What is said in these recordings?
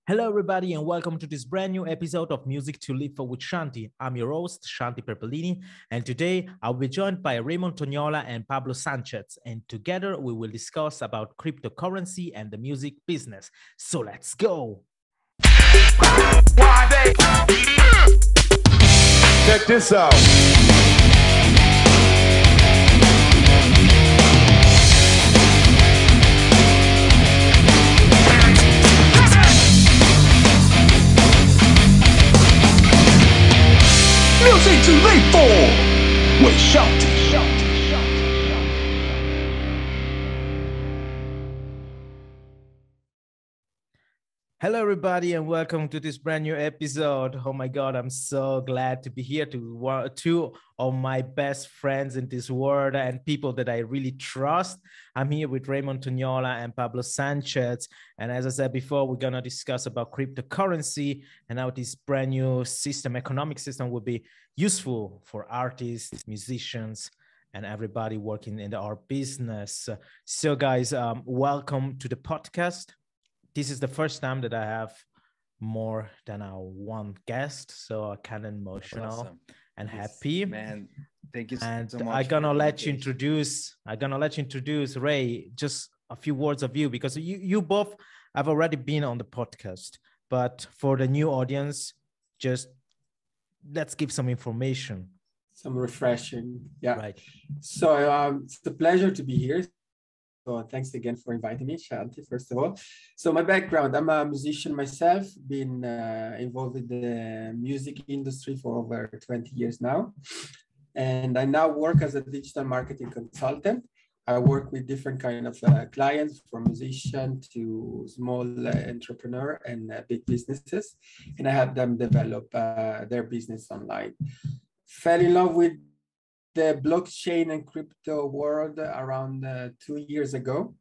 Hello, everybody, and welcome to this brand new episode of Music to Live For with Shanti. I'm your host, Shanti Perpellini, and today I'll be joined by Raymond Tognola and Pablo Sanchez, and together we will discuss about cryptocurrency and the music business. So let's go. Check this out. Music to live for with Shanti. Hello, everybody, and welcome to this brand new episode. Oh my God, I'm so glad to be here to two of my best friends in this world and people that I really trust. I'm here with Raymond Tognola and Pablo Sanchez. And as I said before, we're going to discuss about cryptocurrency and how this brand new economic system will be useful for artists, musicians, and everybody working in our business. So guys, welcome to the podcast. This is the first time that I have more than one guest, so I'm kind of emotional and happy. Man, thank you and so much. I'm gonna let you introduce Ray. Just a few words of you, because you both have already been on the podcast, but for the new audience, just let's give some information. Some refreshing, yeah. Right. So it's a pleasure to be here. So thanks again for inviting me, Shanti, first of all. So my background, I'm a musician myself, been involved in the music industry for over 20 years now. And I now work as a digital marketing consultant. I work with different kind of clients, from musician to small entrepreneur and big businesses. And I help them develop their business online. Fell in love with the blockchain and crypto world around 2 years ago,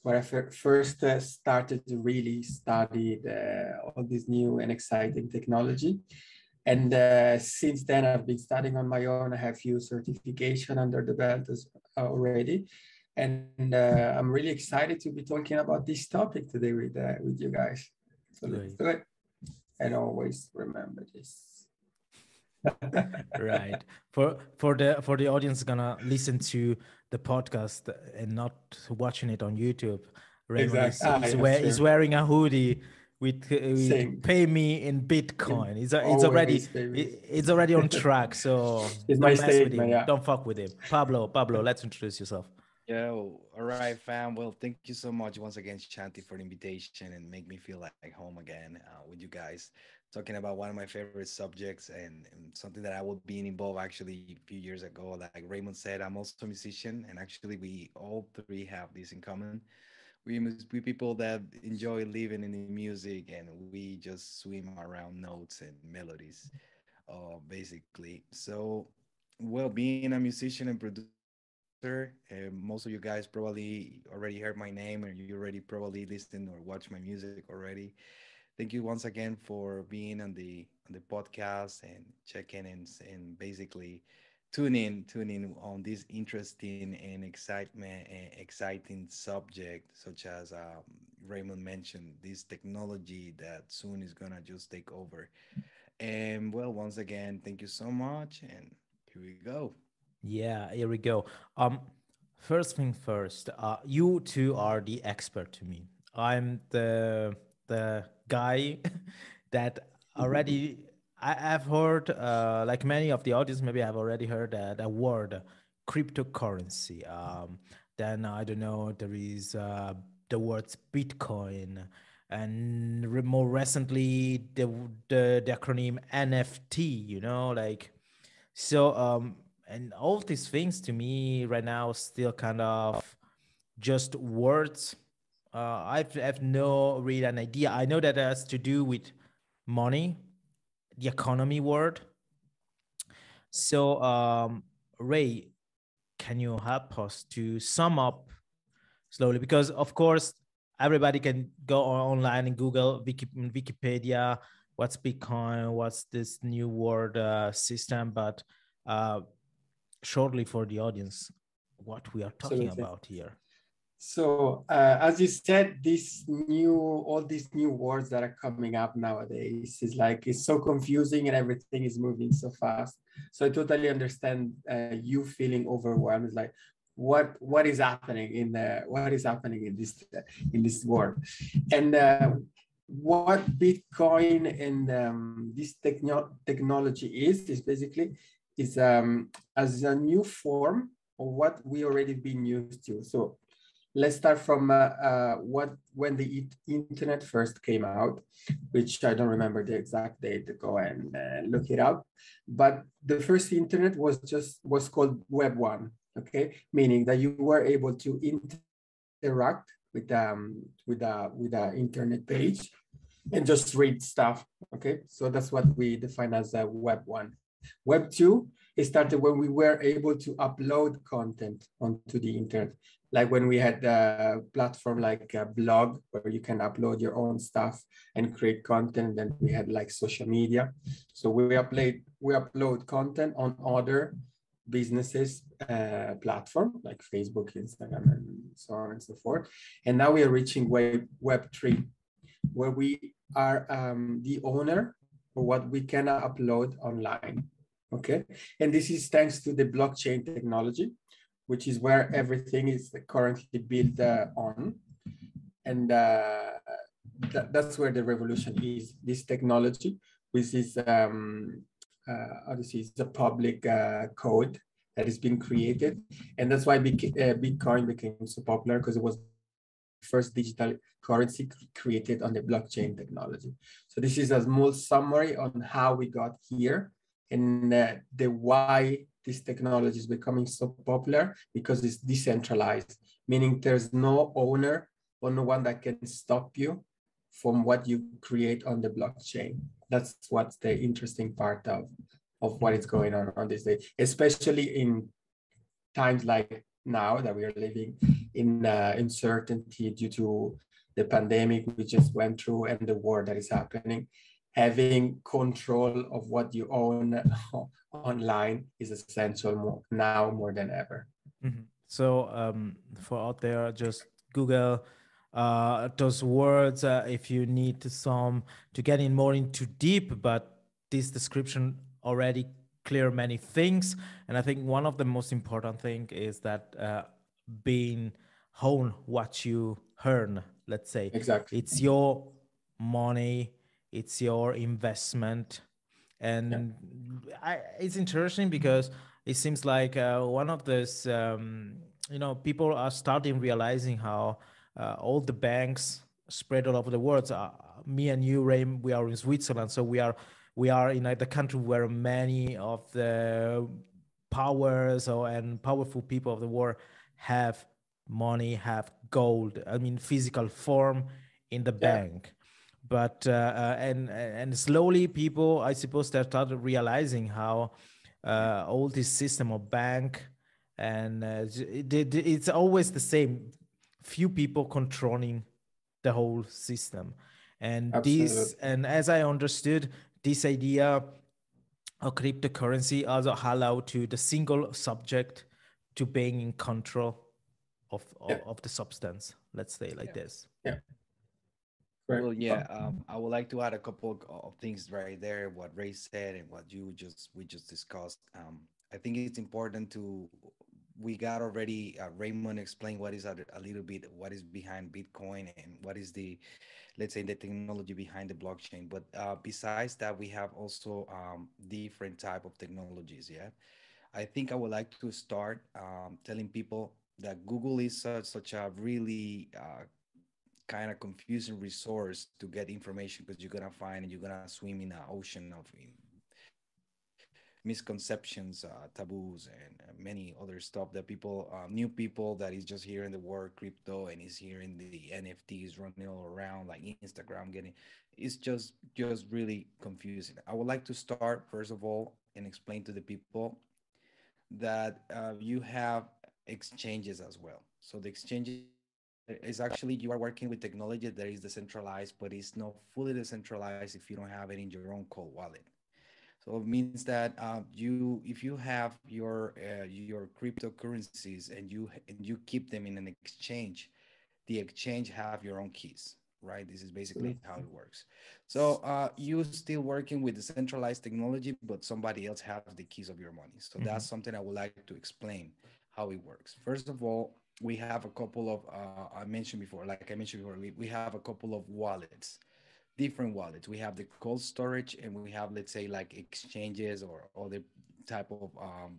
where I first started to really study all this new and exciting technology. And since then, I've been studying on my own. I have a few certification under the belt already. And I'm really excited to be talking about this topic today with you guys. So let's do it. And always remember this. Right. For the audience gonna listen to the podcast and not watching it on YouTube, Raymond is wearing a hoodie with pay me in Bitcoin. It's already on track. So it's my statement. Yeah. Don't fuck with him. Pablo, let's introduce yourself. Yo, all right, fam. Well, thank you so much once again, Shanti, for the invitation and make me feel like home again with you guys. Talking about one of my favorite subjects and something that I was being involved actually a few years ago. Like Raymond said, I'm also a musician, and actually we all three have this in common. We people that enjoy living in the music, and we just swim around notes and melodies, basically. So, well, being a musician and producer, most of you guys probably already heard my name, or you already probably listened or watched my music already. Thank you once again for being on the podcast and checking and basically tune in on this interesting and exciting subject, such as Raymond mentioned, this technology that soon is gonna just take over. And well, once again, thank you so much, and here we go. Yeah, here we go. First thing first, you two are the expert to me. I'm the guy that already I've heard, like many of the audience, maybe I've already heard the word cryptocurrency. Then I don't know, there is the words Bitcoin, and more recently the acronym NFT. And all these things to me right now still kind of just words. I have no real an idea. I know that it has to do with money, the economy world. So, Ray, can you help us to sum up slowly? Because of course, everybody can go online and Google Wikipedia, what's Bitcoin, what's this new world system, but shortly for the audience, what we are talking about here. So as you said, all these new words that are coming up nowadays is like, it's so confusing and everything is moving so fast. So I totally understand you feeling overwhelmed. It's like, what is happening in this world? And what Bitcoin and this technology is basically as a new form of what we already been used to. So let's start from when the internet first came out, which I don't remember the exact date, to go and look it up. But the first internet was called Web 1, okay? Meaning that you were able to interact with the internet page and just read stuff, okay? So that's what we define as a Web 1. Web 2, it started when we were able to upload content onto the internet, like when we had a platform like a blog where you can upload your own stuff and create content. Then we had like social media. So we upload content on other businesses platform like Facebook, Instagram, and so on and so forth. And now we are reaching web 3, where we are the owner for what we can upload online. Okay, and this is thanks to the blockchain technology, which is where everything is currently built on. And that's where the revolution is, this technology, which is obviously it's a public code that has been created. And that's why Bitcoin became so popular, because it was first digital currency created on the blockchain technology. So this is a small summary on how we got here and the why this technology is becoming so popular, because it's decentralized, meaning there's no owner or no one that can stop you from what you create on the blockchain. That's what's the interesting part of what is going on this day, especially in times like now that we are living in uncertainty due to the pandemic we just went through and the war that is happening. Having control of what you own online is essential now more than ever. Mm-hmm. So for out there, just Google those words if you need some to get in more into deep, but this description already clear many things. And I think one of the most important thing is that being own what you earn, let's say. Exactly. It's your money, it's your investment. And it's interesting because it seems like one of those, people are starting realizing how all the banks spread all over the world. Me and you, Ray, we are in Switzerland, so we are in the country where many of the powers and powerful people of the world have money, have gold. I mean, physical form in the bank. But and slowly people, I suppose, they started realizing how all this system of bank and it's always the same, few people controlling the whole system. And Absolutely. as I understood, this idea of cryptocurrency also allow to the single subject to being in control of the substance, let's say like this. Yeah. Well, yeah, I would like to add a couple of things right there, what Ray said and what we just discussed. I think it's important we got already Raymond explained what is a little bit what is behind Bitcoin and what is let's say the technology behind the blockchain. But besides that, we have also different type of technologies. Yeah, I think I would like to start telling people that Google is such a really kind of confusing resource to get information, because you're gonna find and you're gonna swim in an ocean of misconceptions, taboos, and many other stuff that people, new people that is just here in the word crypto and is here in the NFTs running all around like Instagram getting, it's just really confusing. I would like to start first of all and explain to the people that you have exchanges as well. So the exchanges is actually you are working with technology that is decentralized, but it's not fully decentralized if you don't have it in your own cold wallet. So it means that you, if you have your cryptocurrencies and you keep them in an exchange, the exchange have your own keys, right? This is basically how it works. So you still working with the centralized technology, but somebody else has the keys of your money. So that's Mhm. something I would like to explain how it works. First of all, we have a couple of like I mentioned before, we have a couple of wallets, different wallets. We have the cold storage, and we have, let's say, like exchanges or other type of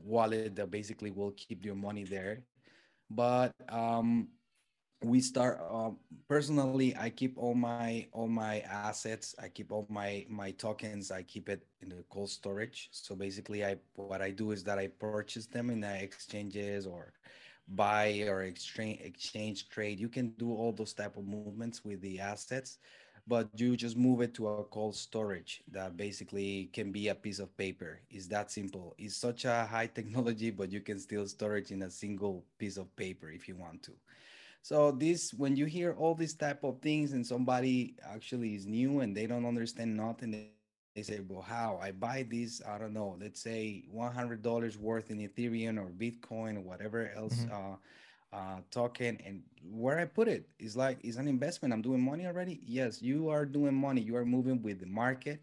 wallet that basically will keep your money there. But we start personally, I keep all my assets, I keep all my tokens, I keep it in the cold storage. So basically, I what I do is that I purchase them in the exchanges, or buy or exchange trade. You can do all those type of movements with the assets, but you just move it to a cold storage that basically can be a piece of paper. It's that simple. It's such a high technology, but you can still store it in a single piece of paper if you want to. So this, when you hear all these type of things and somebody actually is new and they don't understand nothing, they say, well, how I buy this, I don't know, let's say $100 worth in Ethereum or Bitcoin or whatever else Mhm. token, and where I put it is like, it's an investment. I'm doing money already. Yes, you are doing money. You are moving with the market,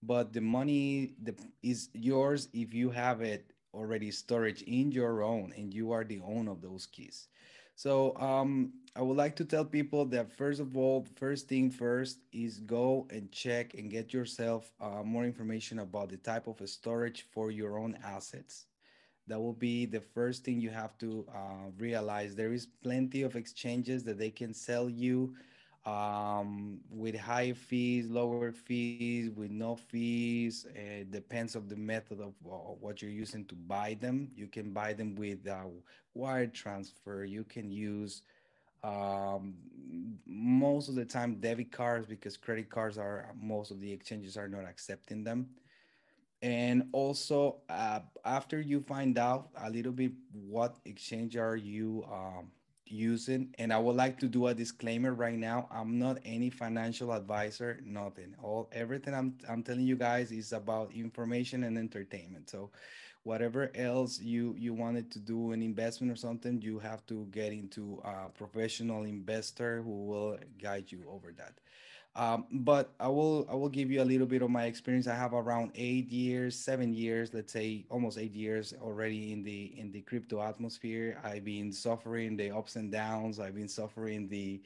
but the money is yours if you have it already storage in your own and you are the owner of those keys. So I would like to tell people that, first of all, first thing first is go and check and get yourself more information about the type of storage for your own assets. That will be the first thing you have to realize. There is plenty of exchanges that they can sell you with high fees, lower fees, with no fees. It depends of the method of what you're using to buy them. You can buy them with wire transfer. You can use most of the time debit cards, because credit cards are, most of the exchanges are not accepting them. And also, after you find out a little bit what exchange are you using, and I would like to do a disclaimer right now. I'm not any financial advisor, nothing. All everything I'm telling you guys is about information and entertainment. So, whatever else you wanted to do an investment or something, you have to get into a professional investor who will guide you over that. But I will give you a little bit of my experience. I have around 8 years, 7 years, let's say almost 8 years already in the crypto atmosphere. I've been suffering the ups and downs. I've been suffering the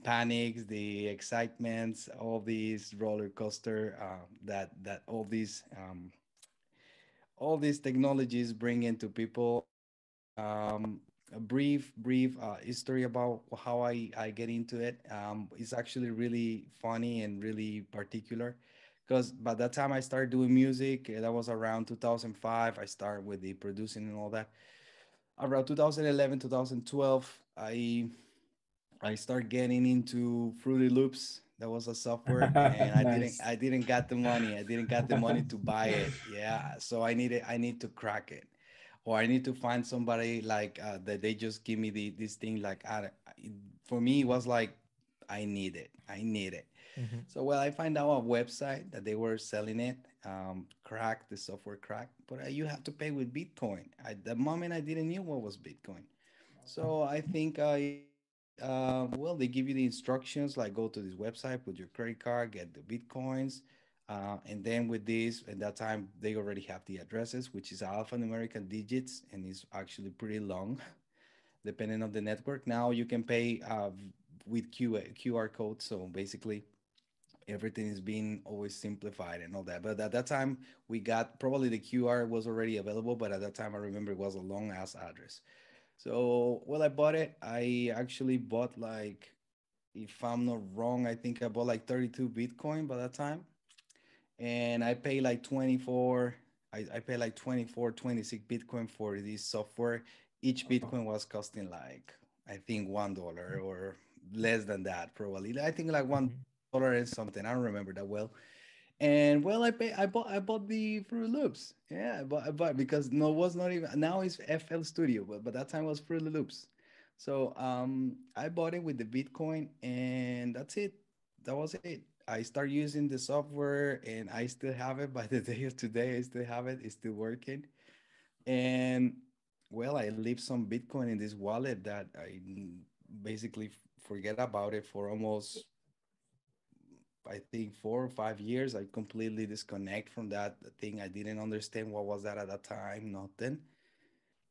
panics, the excitements, all these roller coaster that all these technologies bring into people. A brief history about how I get into it. It's actually really funny and really particular, because by that time I started doing music, that was around 2005. I started with the producing and all that. Around 2011, 2012, I started getting into Fruity Loops. That was a software, and I didn't Nice. I didn't got the money. I didn't got the money to buy it. Yeah, so I need to crack it, or I need to find somebody like that. They just give me this thing. Like for me, it was like I need it. I need it. Mhm. So well, I find out a website that they were selling it, crack the software crack, but you have to pay with Bitcoin. At the moment, I didn't know what was Bitcoin. So I think well, they give you the instructions like, go to this website, put your credit card, get the Bitcoins. And then with this, at that time, they already have the addresses, which is alphanumeric digits, and it's actually pretty long, depending on the network. Now you can pay with QR code. So basically, everything is being always simplified and all that. But at that time, we got, probably the QR was already available, but at that time, I remember it was a long ass address. So, well, I bought it. I actually bought, like, if I'm not wrong, I think I bought like 32 Bitcoin by that time. And I pay like 24, I pay like 24, 26 Bitcoin for this software. Each Bitcoin was costing like, I think $1 or less than that, probably. I think like Mhm. $1 and something. I don't remember that well. And well, I bought the Fruit Loops. Yeah, I bought because no, it was not even, now it's FL Studio, but that time was Fruit Loops. So I bought it with the Bitcoin, and that's it. that was it. I started using the software, and I still have it by the day of today. I still have it. It's still working. And well, I leave some Bitcoin in this wallet that basically forget about it for almost, I think, 4 or 5 years. I completely disconnect from that thing. I didn't understand what was that at that time, nothing.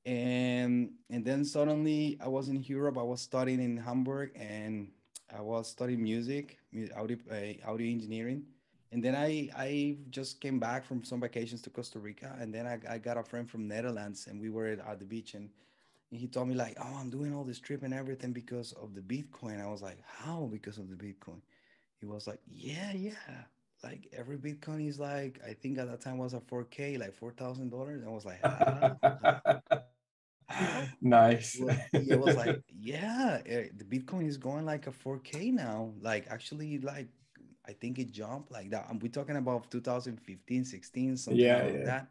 And then suddenly I was in Europe. I was studying in Hamburg, and I was studying music, audio engineering. And then I just came back from some vacations to Costa Rica, and then I got a friend from Netherlands, and we were at the beach, and he told me like, oh, I'm doing all this trip and everything because of the Bitcoin. I was like, how? Because of the Bitcoin? He was like, yeah, yeah. Like every Bitcoin is like, I think at that time was a 4K, like $4,000. I was like, how? How? Nice. Well, yeah, it was like, yeah, the Bitcoin is going like a 4K now. Like actually, like I think it jumped like that. And we're talking about 2015, 16, something Yeah, around yeah. that.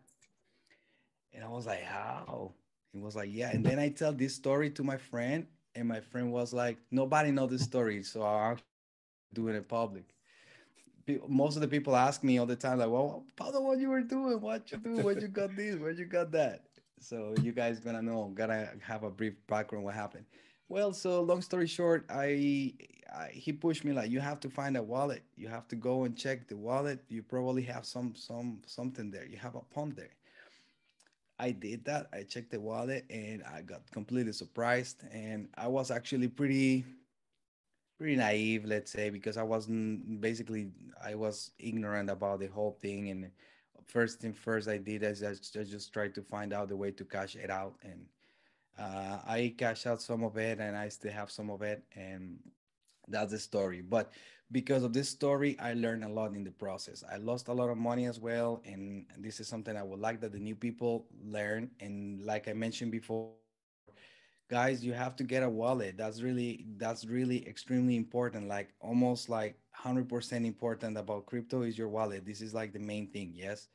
And I was like, how? He was like, yeah. And then I tell this story to my friend, and my friend was like, nobody know the story, so I'm doing it public. Most of the people ask me all the time, like, well, Paulo, what you were doing, what you do, what you got this, where you got that. So you guys gonna know, gotta have a brief background what happened. Well, so long story short, he pushed me like, you have to find a wallet, you have to go and check the wallet, you probably have something there, you have a pump there. I did that. I checked the wallet, and I got completely surprised, and I was actually pretty naive, let's say, because I wasn't basically, I was ignorant about the whole thing. And first thing first I did is I just tried to find out the way to cash it out. And I cashed out some of it, and I still have some of it. And that's the story. But because of this story, I learned a lot in the process. I lost a lot of money as well. And this is something I would like that the new people learn. And like I mentioned before, guys, you have to get a wallet. That's really extremely important, like almost like 100% important about crypto is your wallet. This is like the main thing. Yes,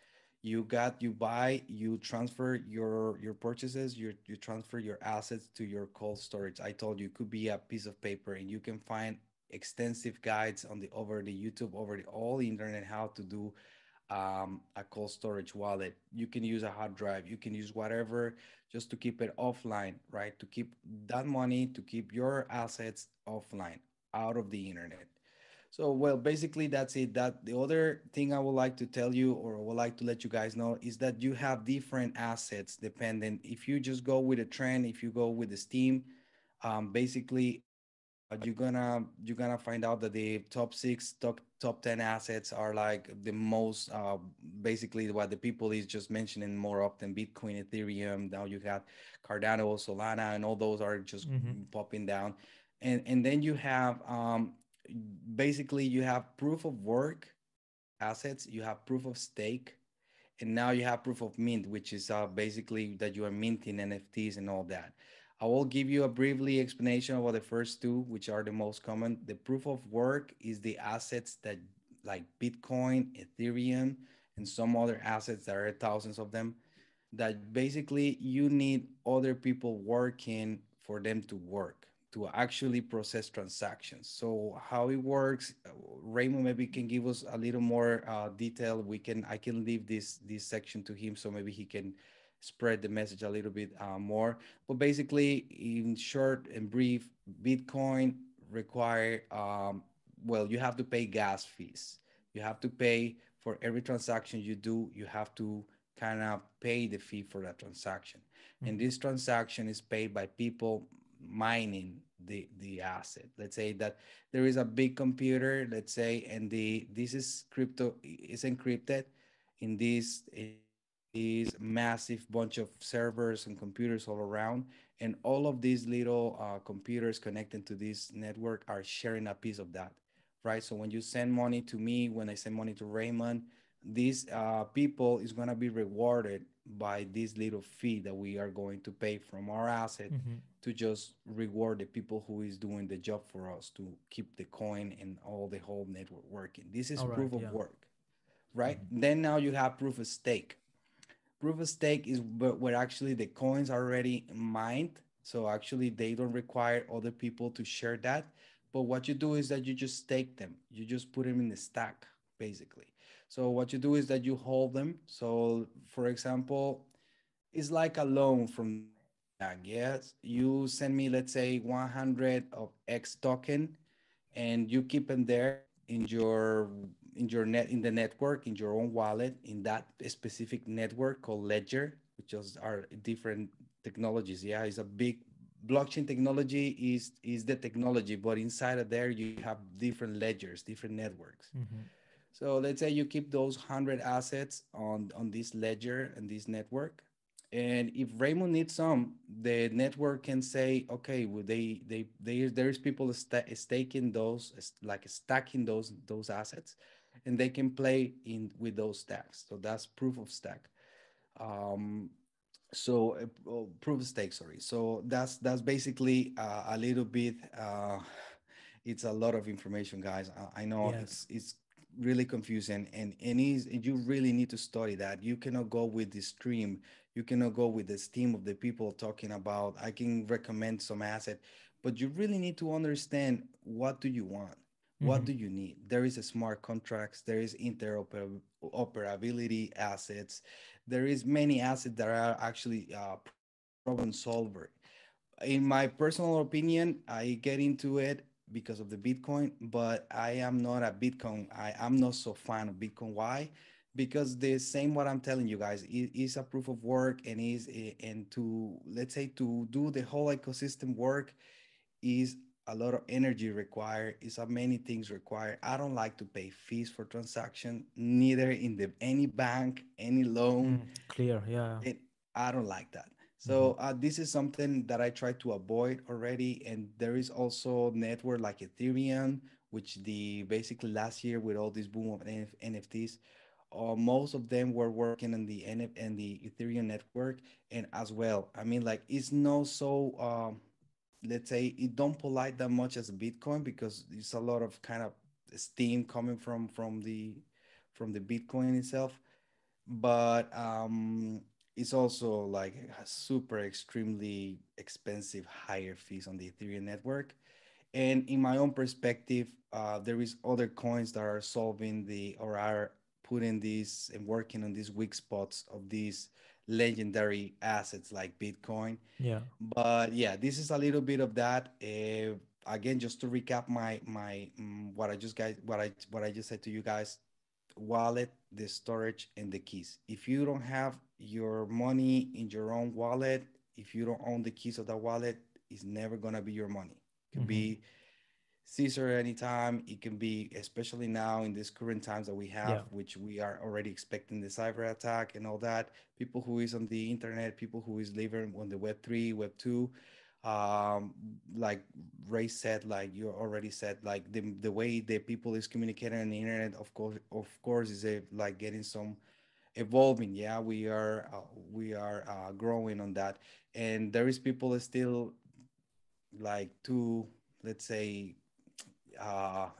you buy, you transfer your purchases, you transfer your assets to your cold storage. I told you, it could be a piece of paper, and you can find extensive guides on the over the YouTube, over the all the internet, how to do a cold storage wallet. You can use a hard drive, you can use whatever, just to keep it offline, right? To keep that money, to keep your assets offline, out of the internet. So, well, basically, that's it. That the other thing I would like to tell you, or would like to let you guys know, is that you have different assets dependent. If you just go with a trend, if you go with the Steam, basically you're gonna find out that the top six, top 10 assets are like the most basically what the people is just mentioning more often: Bitcoin, Ethereum. Now you got Cardano, Solana, and all those are just Mm-hmm. popping down. And then you have basically you have proof of work assets, you have proof of stake, and now you have proof of mint, which is basically that you are minting NFTs and all that. I will give you a briefly explanation about the first two, which are the most common. The proof of work is the assets that, like Bitcoin, Ethereum, and some other assets, there are thousands of them, that basically you need other people working for them to work, to actually process transactions. So how it works, Raymond maybe can give us a little more detail. I can leave this section to him, so maybe he can spread the message a little bit more. But basically, in short and brief, Bitcoin require well, you have to pay gas fees. You have to pay for every transaction you do. You have to kind of pay the fee for that transaction. And Mm-hmm. this transaction is paid by people mining the asset. Let's say that there is a big computer, let's say, and this is crypto is encrypted in this massive bunch of servers and computers all around. And all of these little computers connected to this network are sharing a piece of that, right? So when you send money to me, when I send money to Raymond, these people is going to be rewarded by this little fee that we are going to pay from our asset, Mm-hmm. to just reward the people who is doing the job for us to keep the coin and all the whole network working. This is All right. proof of Yeah. work, right? Mm-hmm. Then now you have proof of stake. Proof of stake is where actually the coins are already mined, so actually they don't require other people to share that. but what you do is that you just stake them. You just put them in the stack, basically. So what you do is that you hold them. So for example, it's like a loan from the bank. Yes, you send me, let's say, 100 of X token, and you keep them there in the network, in your own wallet, in that specific network called Ledger, which are different technologies. Yeah, it's a big blockchain technology is the technology, but inside of there you have different ledgers, different networks. Mm-hmm. So let's say you keep those 100 assets on this ledger and this network. And if Raymond needs some, the network can say, okay, well, there's people staking those, like stacking those assets, and they can play in with those stacks. So that's proof of stack. Um, Proof of stake, sorry. So that's basically a little bit. It's a lot of information, guys. I know Yes. it's really confusing, and you really need to study that. You cannot go with the stream. You cannot go with the steam of the people talking about. I can recommend some asset, but you really need to understand, what do you want. What Mm-hmm. do you need? There is a smart contracts. There is interoperability assets. There is many assets that are actually problem solver. In my personal opinion, I get into it because of the Bitcoin, but I am not a Bitcoin. I'm not so fan of Bitcoin. Why? Because the same what I'm telling you guys is a proof of work, and to, let's say, to do the whole ecosystem work is a lot of energy required. Is a many things required. I don't like to pay fees for transaction, neither in the any bank, any loan. Mm, clear. Yeah. it, I don't like that. Mm-hmm. So this is something that I try to avoid already. And there is also network like Ethereum, which the basically last year with all this boom of NFTs, most of them were working on the and the Ethereum network. And as well, I mean, like, it's not so let's say it don't polite that much as Bitcoin, because it's a lot of kind of steam coming from the Bitcoin itself. But it's also like a super extremely expensive higher fees on the Ethereum network. And in my own perspective, there is other coins that are solving or are putting these and working on these weak spots of these legendary assets like Bitcoin. Yeah. But yeah, this is a little bit of that. Again, just to recap what I just said to you guys: wallet, the storage, and the keys. If you don't have your money in your own wallet, if you don't own the keys of that wallet, it's never gonna be your money. It could Mm-hmm. be Caesar anytime. It can be, especially now in these current times that we have, Yeah. which we are already expecting the cyber attack and all that. People who is on the internet, people who is living on the Web3, Web2, like Ray said, like you already said, like the way the people is communicating on the internet, of course, is like getting some evolving. Yeah, we are growing on that, and there is people still like to, let's say,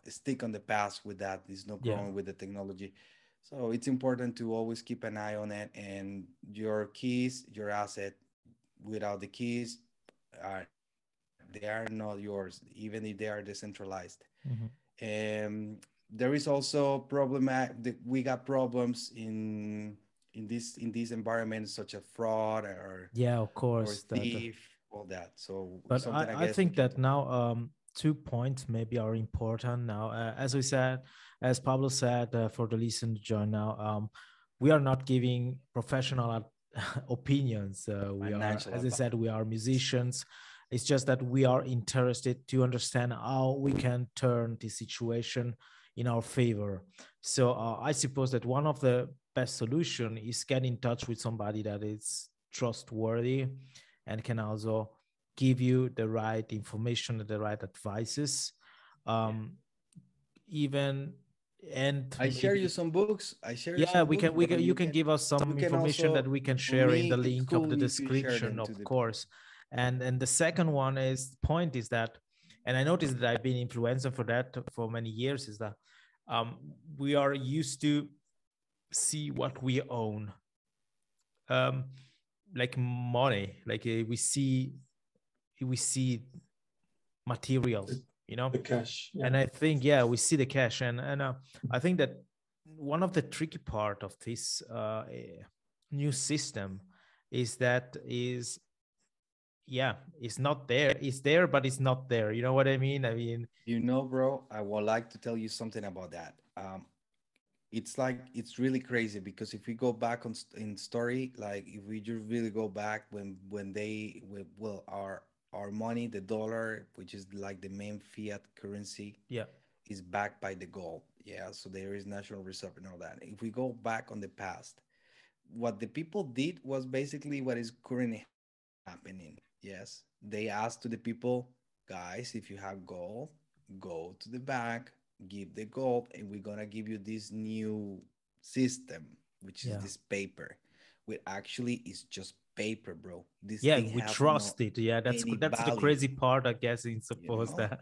stick on the past with that. Is not Yeah. growing with the technology. So it's important to always keep an eye on it. And your keys, your asset, without the keys, they are not yours, even if they are decentralized. Mm-hmm. And there is also we got problems in this environment, such as fraud Yeah, of or course. That. thief, all that. So But something, I I guess, we think can that talk. now 2 points maybe are important now. As we said, as Pablo said, for the listener to join now, we are not giving professional opinions. We are, Financial as I advice. said, we are musicians. It's just that we are interested to understand how we can turn the situation in our favor. So I suppose that one of the best solution is get in touch with somebody that is trustworthy and can also give you the right information and the right advices. Yeah. Um, even and I share you maybe some books. I share you yeah, some we books, can brother. you You can can give us you some can information that also, we can for share in me, the it's link of cool the if you share description, them to of the people. course. And the second one is point is that, and I noticed that I've been influencer for that for many years, is that um, we are used to see what we own, um, like money, like we see materials. you know. The cash. Yeah. And I think, yeah, we see the cash, and I think that one of the tricky part of this new system is that is, yeah, it's not there. It's there, but it's not there. You know what I mean? I mean, You know, bro, I would like to tell you something about that. It's like it's really crazy because if we go back in story, like if we just really go back when they well our money, the dollar, which is like the main fiat currency, yeah, is backed by the gold. Yeah, so there is national reserve and all that. If we go back on the past, what the people did was basically what is currently happening. Yes, they asked to the people, guys, if you have gold, go to the bank, give the gold, and we're gonna give you this new system, which is yeah, this paper. Which actually is just paper, bro. This yeah. thing We have no trust it. Yeah, any that's the value. crazy part, I guess. In You suppose know, that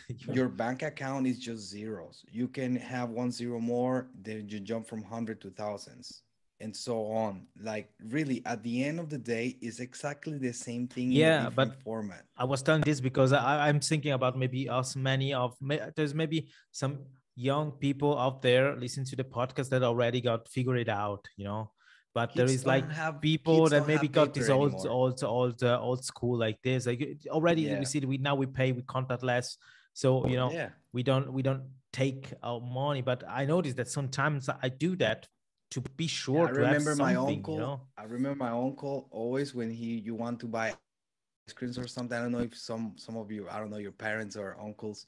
you your bank account is just zeros. You can have 1 0 more, then you jump from hundred to thousands and so on. Like really, at the end of the day, it's exactly the same thing in a yeah, different but format. I was telling this because I'm thinking about maybe us, many of, there's maybe some young people out there listening to the podcast that already got figured it out, you know. But there is like people Kids that don't maybe have got this paper anymore. old school like this. Like already we Yeah. see that we now we pay with contactless, so you know Yeah. we don't take our money. But I noticed that sometimes I do that to be Yeah, sure to have something, you know. I remember my uncle always when you want to buy ice creams or something. I don't know if some of you, I don't know, your parents or uncles,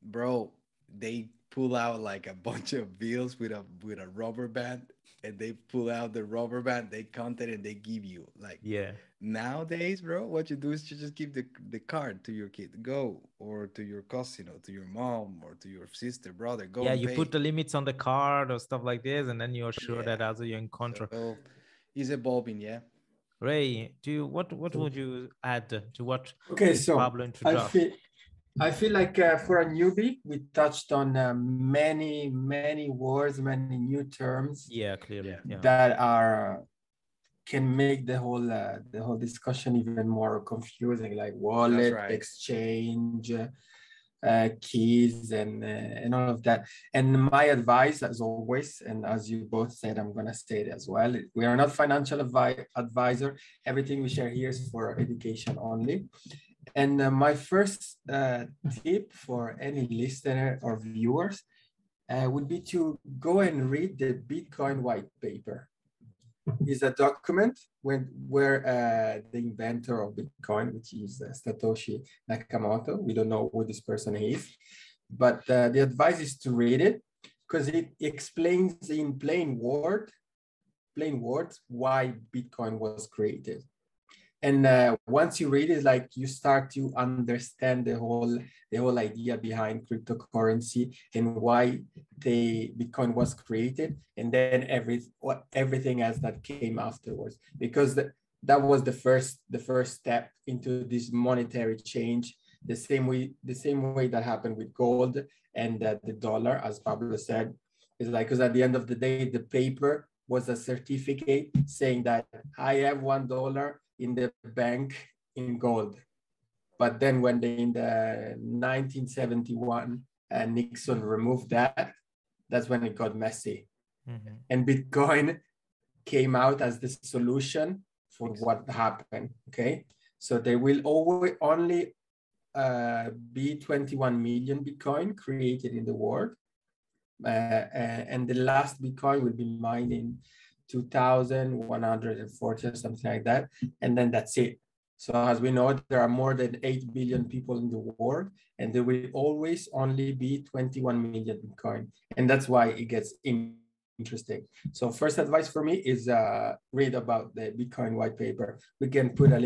bro, they pull out like a bunch of bills with a rubber band, and they pull out the rubber band, they count it, and they give you like Yeah. nowadays, bro. What you do is you just give the card to your kid, go, or to your cousin, or to your mom, or to your sister, brother, go Yeah, and you put pay. the limits on the card or stuff like this, and then you're sure Yeah. that also you're in control. So he's evolving, yeah. Ray, do you, what would you add to what Okay, is so Pablo I introduced? feel I feel like for a newbie, we touched on many words, many new terms Yeah, clearly. Yeah. that are can make the whole discussion even more confusing, like That's wallet, right. exchange, keys, and all of that. And my advice, as always, and as you both said, I'm gonna say it as well. We are not financial advisor. Everything we share here is for education only. And my first tip for any listener or viewers would be to go and read the Bitcoin white paper. It's a document where the inventor of Bitcoin, which is Satoshi Nakamoto, we don't know who this person is, but the advice is to read it because it explains in plain words why Bitcoin was created. And once you read it, like you start to understand the whole idea behind cryptocurrency and why Bitcoin was created, and then everything else that came afterwards, because that was the first step into this monetary change. The same way that happened with gold and the dollar, as Pablo said, is like, because at the end of the day, the paper was a certificate saying that I have $1 in the bank in gold. But then when in the 1971 Nixon removed that, that's when it got messy. Mm-hmm. And Bitcoin came out as the solution for what happened, okay? So there will always only be 21 million Bitcoin created in the world. And the last Bitcoin will be mined in 2140 or something like that. And then that's it. So as we know, there are more than 8 billion people in the world, and there will always only be 21 million Bitcoin. And that's why it gets interesting. So first advice for me is read about the Bitcoin white paper. We can put a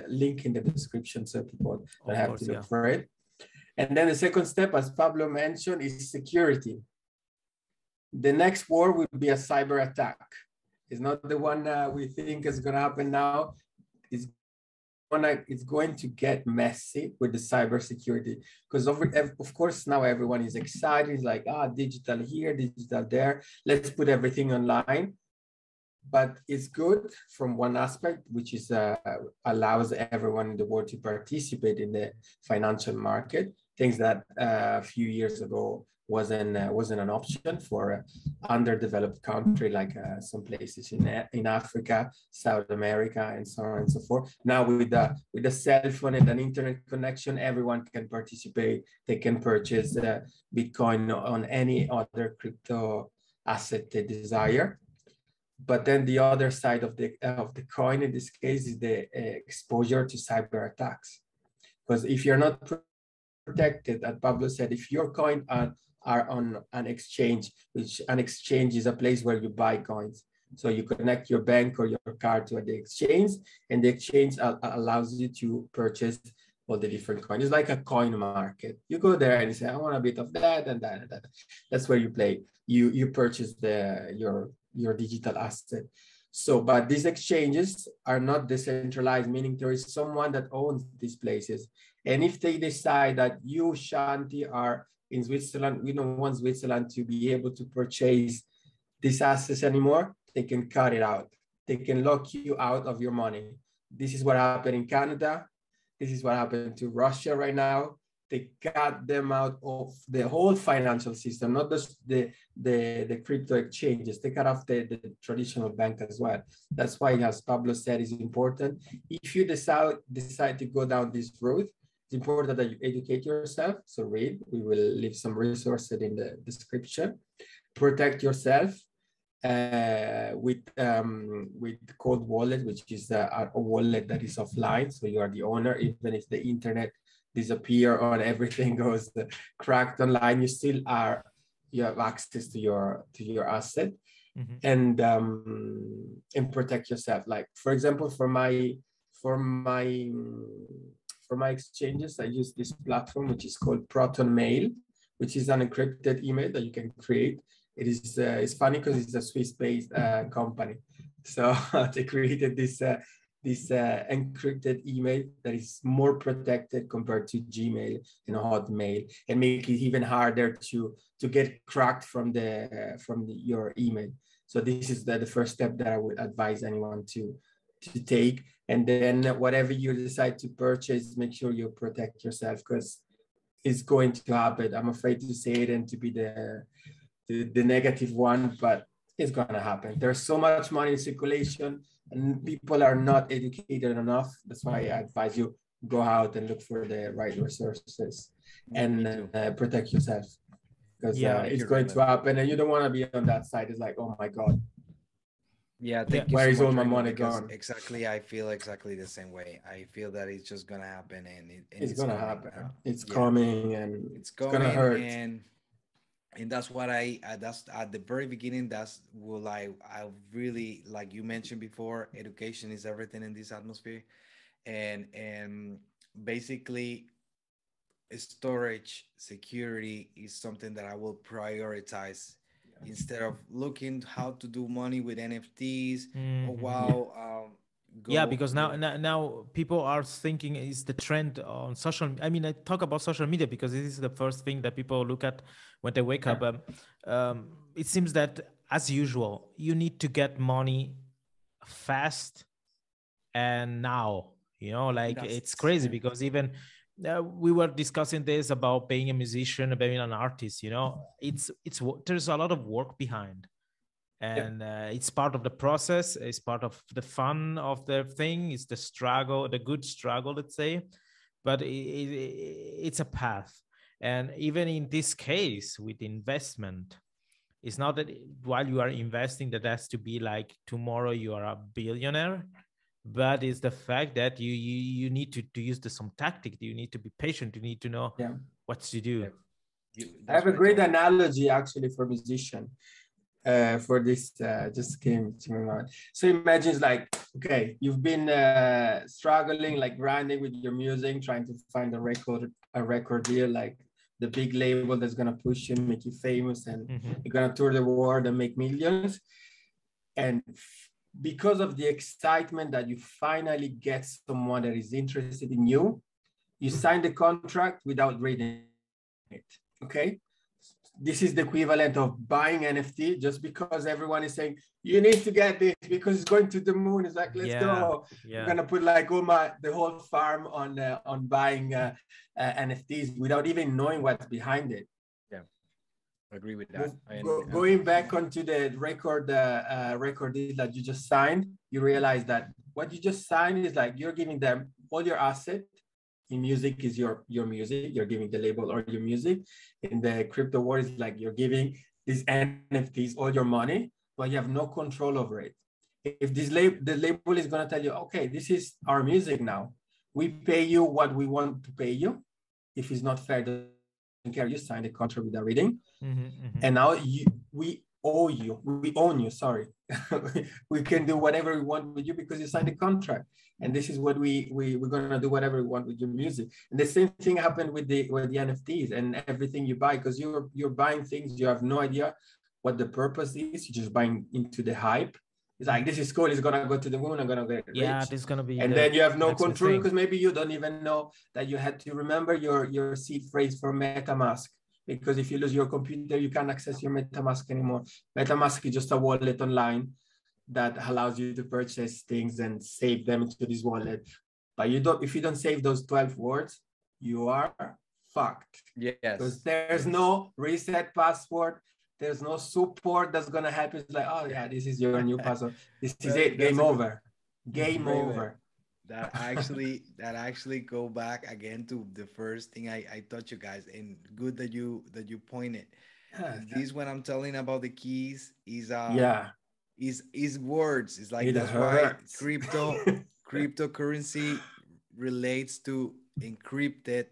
link in the description so people don't have to look for it. And then the second step, as Pablo mentioned, is security. The next war will be a cyber attack. It's not the one we think is going to happen now. It's going to get messy with the cybersecurity, because of course now everyone is excited. It's like, digital here, digital there. Let's put everything online. But it's good from one aspect, which is allows everyone in the world to participate in the financial market. things that a few years ago wasn't an option for underdeveloped country like some places in Africa, South America, and so on and so forth. Now with the cell phone and an internet connection, everyone can participate. They can purchase Bitcoin on any other crypto asset they desire. But then the other side of the coin in this case is the exposure to cyber attacks. Because if you're not protected, as Pablo said, if your coin are on an exchange, which an exchange is a place where you buy coins. So you connect your bank or your card to the exchange, and the exchange allows you to purchase all the different coins. It's like a coin market. You go there and you say, I want a bit of that and that and that. That's where you play. You purchase your digital asset. So, but these exchanges are not decentralized, meaning there is someone that owns these places. And if they decide that you, Shanti, are in Switzerland, we don't want Switzerland to be able to purchase these assets anymore, they can cut it out. They can lock you out of your money. This is what happened in Canada. This is what happened to Russia right now. They cut them out of the whole financial system, not just the crypto exchanges. They cut off the traditional bank as well. That's why, as Pablo said, it's important. If you decide to go down this road, it's important that you educate yourself. So read. We will leave some resources in the description. Protect yourself with Cold Wallet, which is a wallet that is offline. So you are the owner, even if the internet disappear or everything goes cracked online, you have access to your asset. Mm-hmm. And protect yourself. Like for example, for my exchanges, I use this platform which is called Proton Mail, which is an encrypted email that you can create. It is it's funny because it's a Swiss-based company, so they created this encrypted email that is more protected compared to Gmail and Hotmail, and make it even harder to get cracked from your email. So this is the first step that I would advise anyone to take. And then whatever you decide to purchase, make sure you protect yourself, because it's going to happen. I'm afraid to say it and to be the negative one, but it's going to happen. There's so much money in circulation and people are not educated enough. That's why I advise you go out and look for the right resources and protect yourself, because it's going to happen and you don't want to be on that side. It's like, oh my God. Yeah, thank you. Where so is much, all my Raymond, money gone? Exactly, I feel exactly the same way. I feel that it's just gonna happen, and it's gonna happen. It's coming, and it's gonna hurt. And that's what that's at the very beginning. That's what I really, like you mentioned before, education is everything in this atmosphere, and basically storage security is something that I will prioritize. Instead of looking how to do money with NFTs, because now people are thinking is the trend on social. I mean, I talk about social media because this is the first thing that people look at when they wake up. It seems that, as usual, you need to get money fast and now. It's crazy because even. We were discussing this about being a musician, being an artist. There's a lot of work behind, and it's part of the process. It's part of the fun of the thing. It's the struggle, the good struggle, let's say. But it's a path, and even in this case with investment, it's not that while you are investing that has to be like tomorrow you are a billionaire. But it's the fact that you need to use some tactic. You need to be patient. You need to know what to do. I have a great analogy actually for musician. For this, just came to my mind. So imagine it's like, okay, you've been struggling, like grinding with your music, trying to find a record deal, like the big label that's gonna push you, make you famous, and you're gonna tour the world and make millions. And because of the excitement that you finally get someone that is interested in you, you sign the contract without reading it, okay? this is the equivalent of buying NFT just because everyone is saying you need to get this because it's going to the moon. It's like, let's go. I'm gonna put like the whole farm on buying NFTs without even knowing what's behind it. Yeah, I agree with that. Going back onto the record deal that you just signed, you realize that what you just signed is like you're giving them all your asset. In music is your music, you're giving the label or your music. In the crypto world, is like you're giving these NFTs all your money, but you have no control over it. If the label is going to tell you, okay, this is our music now, we pay you what we want to pay you. If it's not fair, don't care, you sign the contract without reading. And now we own you, sorry. We can do whatever we want with you because you signed the contract. And this is what we're gonna do whatever we want with your music. And the same thing happened with the NFTs and everything you buy, because you're buying things you have no idea what the purpose is. You're just buying into the hype. It's like, this is cool, it's gonna go to the moon, I'm gonna get rich. Yeah, this is gonna be. And then you have no control because maybe you don't even know that you had to remember your seed phrase for MetaMask. Because if you lose your computer, you can't access your MetaMask anymore. MetaMask is just a wallet online that allows you to purchase things and save them into this wallet. But if you don't save those 12 words, you are fucked. Yes. Because there's no reset password. There's no support that's gonna help. It's like, oh yeah, this is your new password. This is it. Game over. Game over. That actually go back again to the first thing I taught you guys, and good that you pointed. This when I'm telling about the keys is is words. It's like that's why cryptocurrency relates to encrypted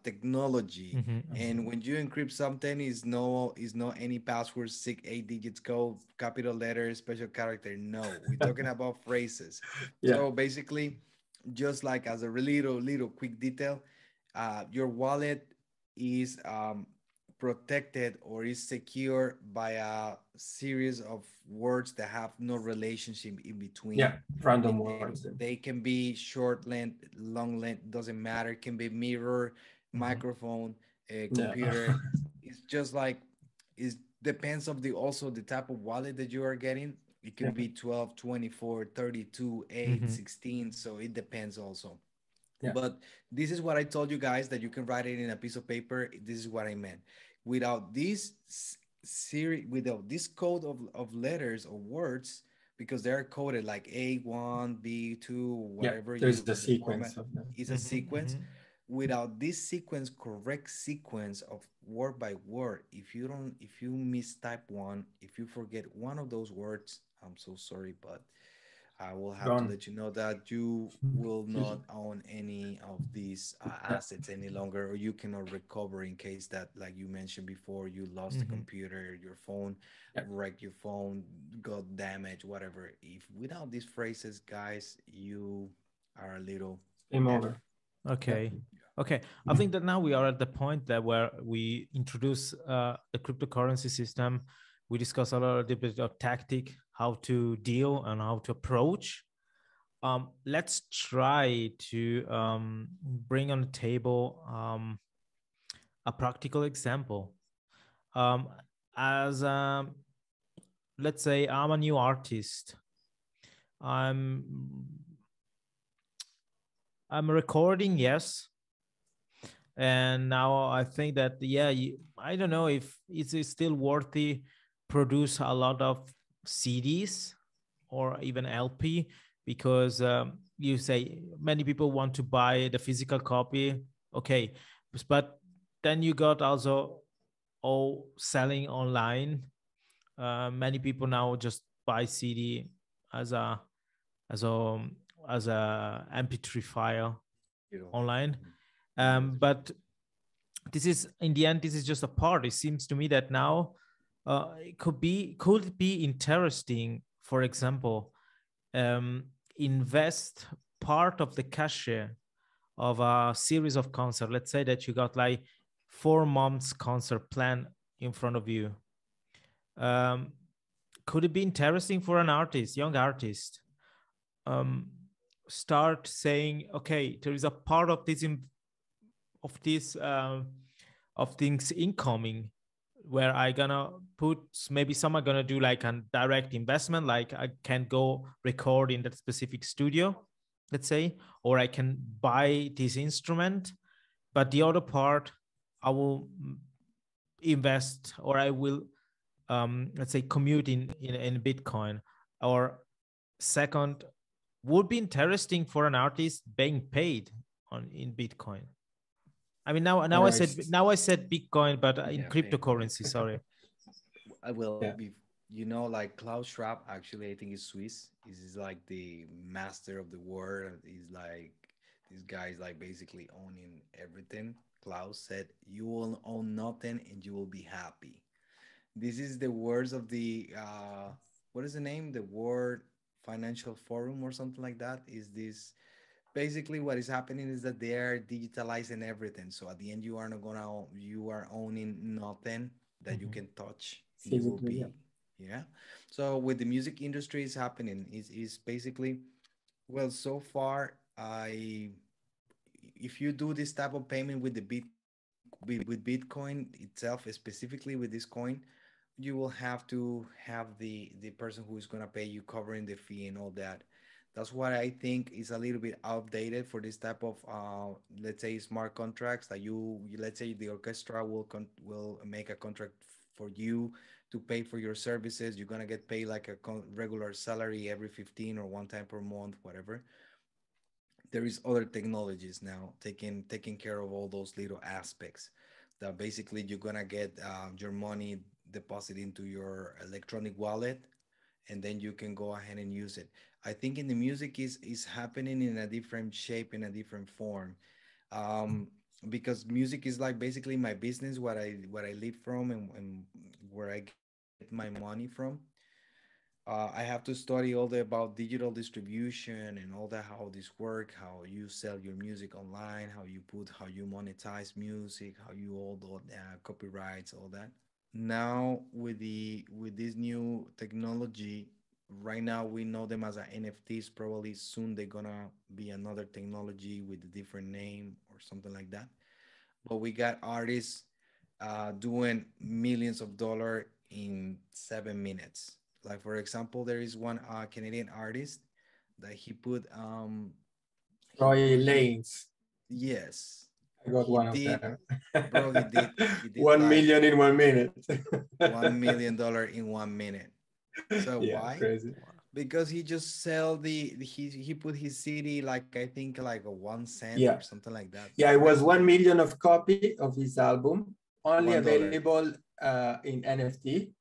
technology. And when you encrypt something, is no any password, 8 digits code, capital letters, special character. No, we're talking about phrases. So basically, just like as a little quick detail, your wallet is protected or is secure by a series of words that have no relationship in between. Random words. They can be short length, long length, doesn't matter. It can be mirror, microphone, computer. It's just like, it depends of also the type of wallet that you are getting. It can be 12, 24, 32, 8, 16. So it depends also. But this is what I told you guys, that you can write it in a piece of paper. This is what I meant. Without this series, without this code of letters or words, because they're coded like A1, B2, whatever. There's the sequence of them. It's a sequence. Without this sequence, correct sequence of word by word, if you mistype one, if you forget one of those words, I'm so sorry, but I will have to let you know that you will not own any of these assets any longer, or you cannot recover in case that, like you mentioned before, you lost the computer, your phone, wrecked your phone, got damaged, whatever. If without these phrases, guys, you are a little game over. Okay. I think that now we are at the point that where we introduce the cryptocurrency system. We discuss a little bit of tactic, how to deal and how to approach. Let's try to bring on the table a practical example. Let's say I'm a new artist. I'm recording, yes. And now I think that, I don't know if it's still worthy produce a lot of CDs or even LP, because you say many people want to buy the physical copy. Okay, but then you got also all selling online. Many people now just buy CD as a MP3 file online. But this is, in the end, this is just a part. It seems to me that now it could be interesting, for example, invest part of the cash of a series of concerts. Let's say that you got like 4 months concert plan in front of you. Could it be interesting for an artist, young artist, start saying, okay, there is a part of this of things incoming where I gonna put, maybe some are gonna do like a direct investment, like I can go record in that specific studio, let's say, or I can buy this instrument. But the other part, I will invest, or I will, let's say, commute in Bitcoin. Or second, would be interesting for an artist being paid in Bitcoin. I mean, now I said Bitcoin, but in cryptocurrency. Sorry. I will. Yeah. You know, like Klaus Schwab, actually, I think is Swiss. Is like the master of the world. He's like, this guy is like basically owning everything. Klaus said, "You will own nothing, and you will be happy." This is the words of the what is the name? The World Financial Forum or something like that. Is this basically what is happening is that they are digitalizing everything. So at the end, you are not gonna you are owning nothing that you can touch. You will Physically, yeah. be, yeah. So with the music industry is happening is basically, well, so far I, if you do this type of payment with the with Bitcoin itself, specifically with this coin, you will have to have the person who is going to pay you covering the fee and all that. That's what I think is a little bit outdated for this type of let's say smart contracts that let's say the orchestra will make a contract for you to pay for your services. You're going to get paid like a regular salary every 15 or one time per month, whatever. There is other technologies now taking care of all those little aspects, that basically you're gonna get your money deposited into your electronic wallet, and then you can go ahead and use it. I think in the music is happening in a different shape, in a different form, um, because music is like basically my business, what I live from, and where I get my money from. I have to study all the about digital distribution and all that, how this work, how you sell your music online, how you monetize music, how you all the copyrights, all that. Now with this new technology, right now we know them as a NFTs. Probably soon they're gonna be another technology with a different name or something like that. But we got artists doing millions of dollars in 7 minutes. Like for example, there is one Canadian artist that Roy he Lanes. yes, I got he one of did, them. bro. He did 1 like million in 1 minute. $1 million in 1 minute. So Yeah, why? crazy. Because he just sell he put his CD, like I think like a 1 cent or Yeah. something like that, Yeah, it right? was 1 million of copy of his album, only $1. available in NFT,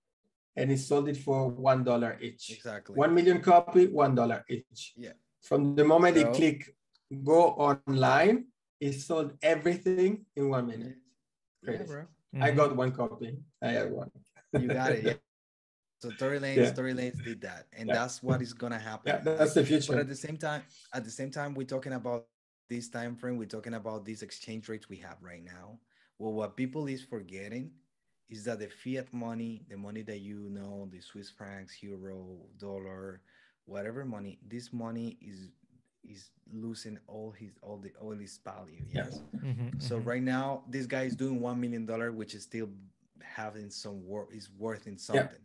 and he sold it for $1 each. Exactly. 1 million copy, $1 each. Yeah. From the moment he So click go online, he sold everything in 1 minute. yeah, Crazy. bro. I got one copy. I have one. You got it. Yeah. So Tory Lanez did that, and that's what is gonna happen. Yeah, that's the future. But at the same time, we're talking about this time frame. We're talking about these exchange rates we have right now. Well, what people is forgetting is that the fiat money, the money that you know, the Swiss francs, euro, dollar, whatever money, this money is losing all its value. Yes. So right now, this guy is doing $1 million, which is still having some worth, is worth in something. Yeah.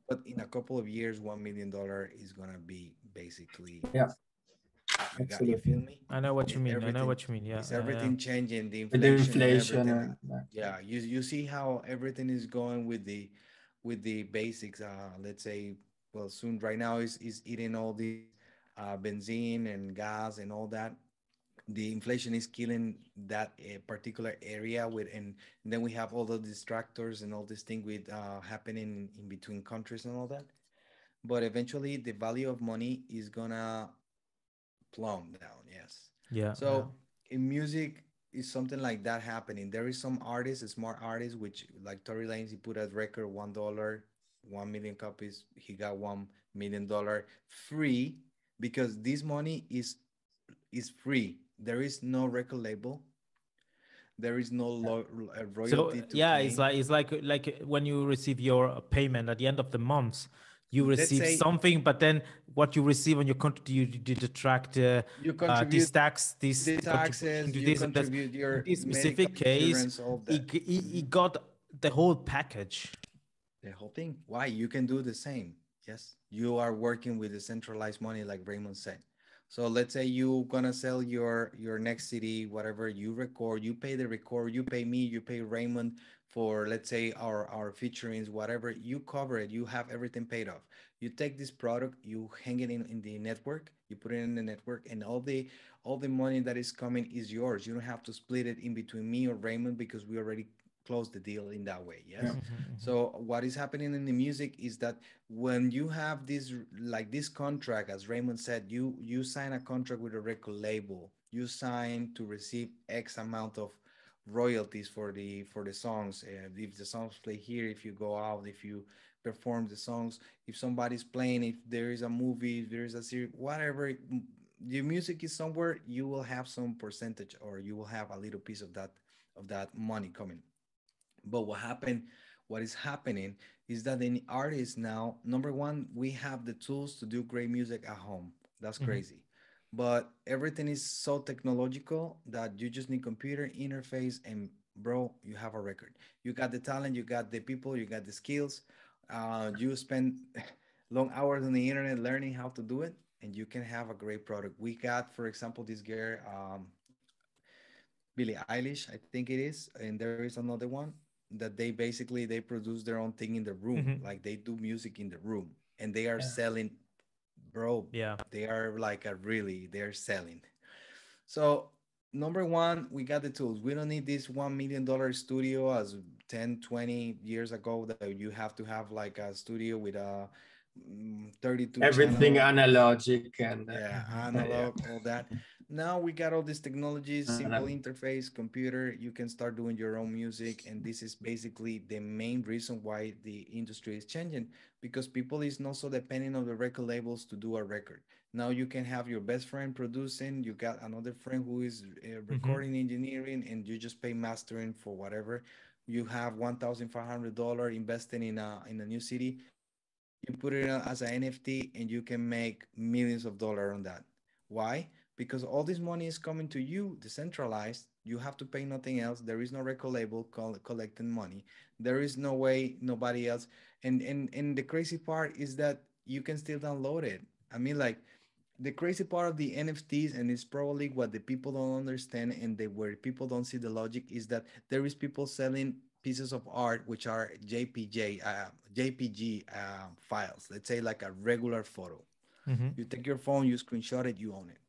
But in a couple of years, $1 million is gonna be basically, yeah. You feel me? I know what you mean. I know what you mean. Yeah. It's everything changing, the With the inflation, inflation and everything. Yeah, you see how everything is going with the basics. Let's say, well, soon right now is eating all the benzene and gas and all that. The inflation is killing that particular area and then we have all the distractors and all this thing with happening in between countries and all that. But eventually the value of money is gonna plumb down. Yes. Yeah. So in music is something like that happening. There is some artists, smart artists, which like Tory Lanez, he put a record $1, 1 million copies. He got $1 million free, because this money is free. There is no record label. There is no royalty to claim. It's like when you receive your payment at the end of the month, you Let's receive say something, but then what you receive on your contract, you detract you contribute this tax, this the taxes, contribution to you this. contribute your In this medical specific case, insurance, all that. he got the whole package. The whole thing. Why? You can do the same. Yes. You are working with decentralized money, like Raymond said. So let's say you're gonna sell your next CD, whatever you record, you pay the record, you pay me, you pay Raymond for, let's say, our featurings, whatever. You cover it, you have everything paid off. You take this product, you hang it in the network, you put it in the network, and all the money that is coming is yours. You don't have to split it in between me or Raymond because we already close the deal in that way. Yeah. Yes. So what is happening in the music is that when you have this, like this contract, as Raymond said, you sign a contract with a record label, you sign to receive X amount of royalties for the songs. If the songs play here, if you go out, if you perform the songs, if somebody's playing, if there is a movie, if there is a series, whatever, the music is somewhere, you will have some percentage, or you will have a little piece of that money coming. But what is happening is that the artists now, number one, we have the tools to do great music at home. That's Mhm. crazy. But everything is so technological that you just need computer interface, and bro, you have a record. You got the talent, you got the people, you got the skills. You spend long hours on the internet learning how to do it, and you can have a great product. We got, for example, this girl, Billie Eilish, I think it is, and there is another one that they basically they produce their own thing in the room, Mhm. like they do music in the room, and they are Yeah. selling, bro. Yeah. They are like a really they're selling. So number one, we got the tools. We don't need this $1 million studio as 10, 20 years ago that you have to have like a studio with a 32 Everything channel, analogic and yeah, Mhm. yeah. analog, all that. Now we got all these technologies, simple Analog. interface, computer. You can start doing your own music, and this is basically the main reason why the industry is changing, because people is not so dependent on the record labels to do a record. Now you can have your best friend producing. You got another friend who is Mhm. recording engineering, and you just pay mastering for whatever. You have $1,500 investing in a new city. You put it as an NFT, and you can make millions of dollars on that. Why? Because all this money is coming to you decentralized. You have to pay nothing else. There is no record label collecting money. There is no way nobody else. And the crazy part is that you can still download it. I mean, like, the crazy part of the NFTs, and it's probably what the people don't understand, and where people don't see the logic, is that there is people selling pieces of art which are JPG files. Let's say like a regular photo. Mhm. You take your phone, you screenshot it, you own it,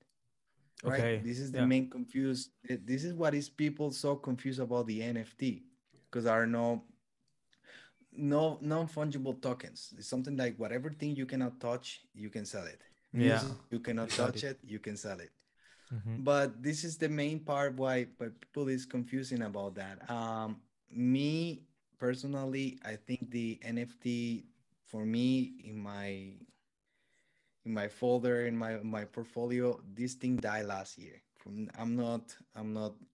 right? Okay. This is the Yeah. main confused. This is what is people so confused about the NFT, because there are no non-fungible tokens. It's something like whatever thing you cannot touch, you can sell it. Yeah. Music, you cannot I got touch it. it, you can sell it. Mhm. But this is the main part why people is confusing about that. Me personally, I think the NFT, for me, in my folder, in my portfolio, this thing died last year. I'm not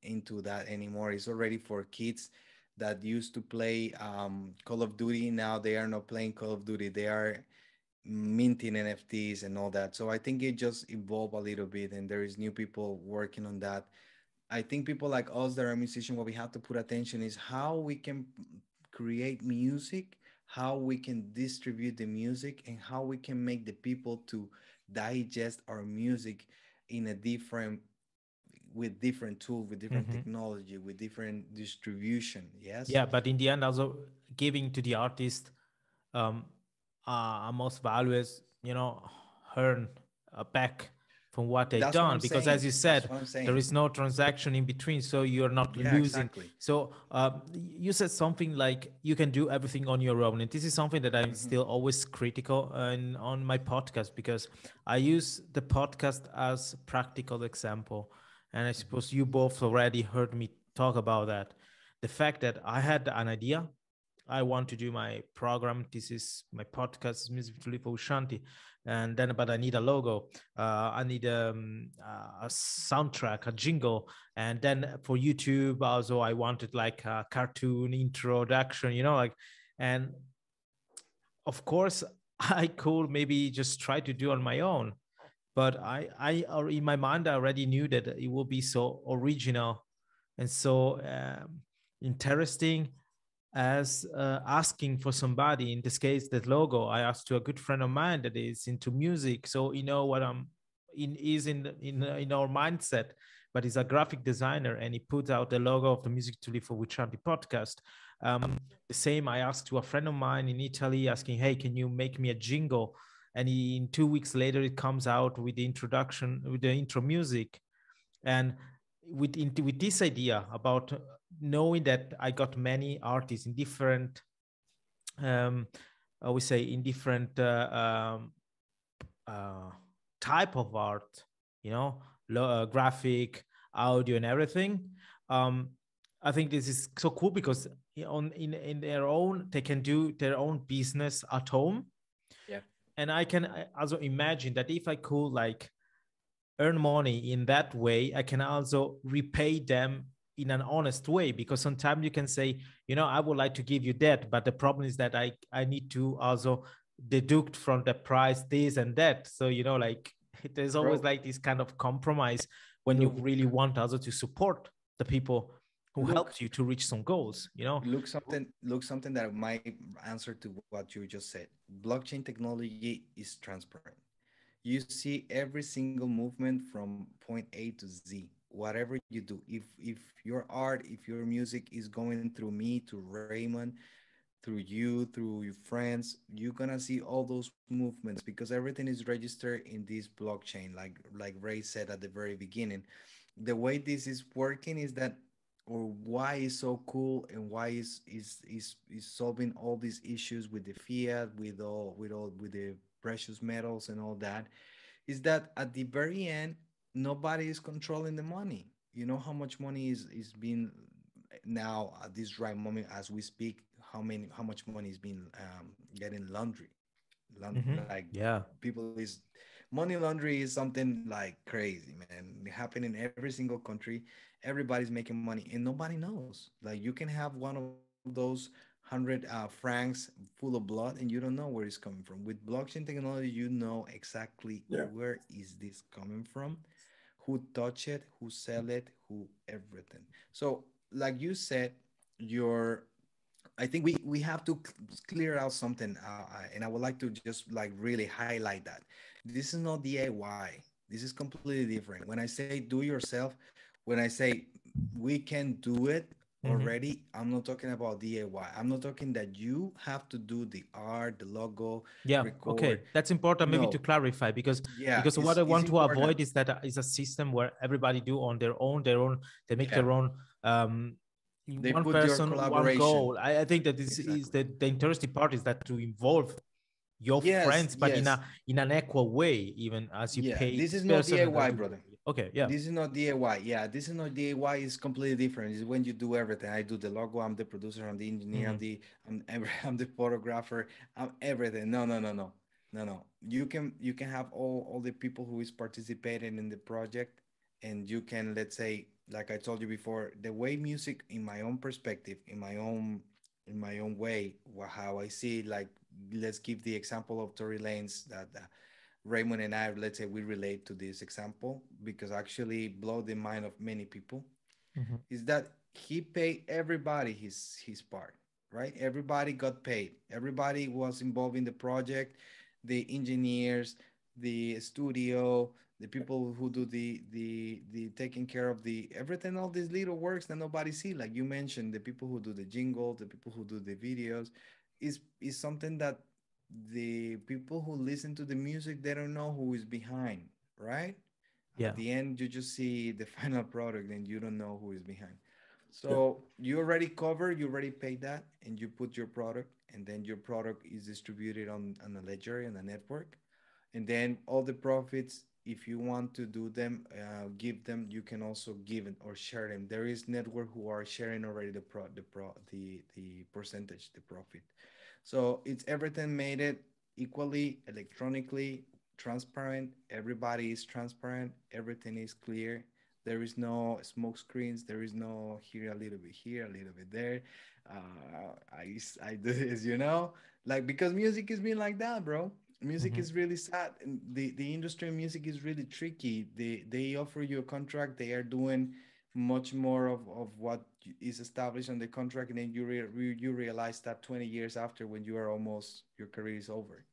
into that anymore. It's already for kids that used to play Call of Duty. Now they are not playing Call of Duty. They are minting NFTs and all that. So I think it just evolved a little bit, and there is new people working on that. I think people like us that are musicians, what we have to put attention is how we can create music, how we can distribute the music, and how we can make the people to digest our music in a different with different tools, with different Mhm. technology, with different distribution. Yes. Yeah, but in the end, also giving to the artist um, a most values, earn back from what they That's what done. I'm Because as saying. you That's said, what I'm there saying. is no transaction in between, so you're not Yeah, losing. exactly. So you said something like you can do everything on your own, and this is something that I'm Hmm. still always critical on my podcast, because I use the podcast as practical example, and I suppose you both already heard me talk about that. The fact that I had an idea, I want to do my program. This is my podcast, Music Filippo Shanti. And then, but I need a logo. I need a soundtrack, a jingle. And then for YouTube, also, I wanted like a cartoon introduction, and of course, I could maybe just try to do on my own. But in my mind, I already knew that it will be so original and so interesting as asking for somebody, in this case that logo I asked to a good friend of mine that is into music, so you know what I'm in is in our mindset, but he's a graphic designer and he put out the logo of the Music to Live for with Shanti podcast. The same I asked to a friend of mine in Italy, asking, hey, can you make me a jingle? And in 2 weeks later it comes out with the introduction, with the intro music. And with this idea about knowing that I got many artists in different, um, I would say in different uh, type of art, you know, graphic, audio, and everything. Um, I think this is so cool because in their own, they can do their own business at home. Yeah. And I can also imagine that if I could like earn money in that way, I can also repay them in an honest way, because sometimes you can say, you know, I would like to give you that, but the problem is that I need to also deduct from the price this and that. So, you know, like there's always Bro, like this kind of compromise when you look, really want also to support the people who look, helped you to reach some goals, you know. look something that might answer to what you just said. Blockchain technology is transparent. You see every single movement from point A to Z. Whatever you do, if your art, if your music is going through me, to Raymond, through you, through your friends, you're gonna see all those movements because everything is registered in this blockchain. Like Ray said at the very beginning, the way this is working is that, or why is so cool, and why is solving all these issues with the fiat, with the precious metals and all that, is that at the very end, nobody is controlling the money. You know how much money is being now at this right moment as we speak. How much money is being getting laundry, Mm-hmm. like Yeah. people is money laundry is something like crazy, man. It happen in every single country. Everybody's making money and nobody knows. Like you can have one of those 100 francs full of blood and you don't know where it's coming from. With blockchain technology, you know exactly Yeah. where is this coming from, who touch it, who sell it, who everything. So like you said, your I think we have to clear out something, and I would like to just like really highlight that this is not DIY. This is completely different. When I say do yourself, when I say we can do it Mm-hmm. already, I'm not talking about DIY. I'm not talking that you have to do the art, the logo, Yeah, record. okay. That's important maybe to No, clarify, yeah, because what I it's want to important. avoid is that is a system where everybody do on their own, they make Yeah, their own um they one put your person, one collaboration. goal. I think that this is Exactly. the interesting part is that to involve your Yes, friends, but yes. in an equal way, even as you Yeah, pay this this is not person and as DIY, you brother. okay, yeah. This is not DIY. Yeah, this is not DIY. It's completely different. It's when you do everything. I do the logo. I'm the producer. I'm the engineer. Mm-hmm. I'm the photographer. I'm everything. No, no, no, no, no, no. You can have all the people who is participating in the project, and you can, let's say, like I told you before, the way music, in my own perspective, in my own way, how I see it, like let's give the example of Tory Lanez that. Raymond and I, let's say we relate to this example because actually blow the mind of many people, Mm-hmm. is that he paid everybody his part, right? Everybody got paid. Everybody was involved in the project, the engineers, the studio, the people who do the taking care of the everything, all these little works that nobody see. Like you mentioned, the people who do the jingle, the people who do the videos, is something that the people who listen to the music, they don't know who is behind, right? At Yeah. the end, you just see the final product and you don't know who is behind. Yeah. So you already cover, you already paid that, and you put your product, and then your product is distributed on a ledger and a network. And then all the profits, if you want to do them, give them, you can also give it or share them. There is network who are sharing already the percentage, the profit. So it's everything made it equally, electronically, transparent. Everybody is transparent. Everything is clear. There is no smoke screens. There is no here a little bit here, a little bit there. I do this, like because music is being like that, bro. Music Mm-hmm. is really sad. And the industry of music is really tricky. They offer you a contract. They are doing much more of what is established on the contract, and then you realize that 20 years after, when you are almost, your career is over.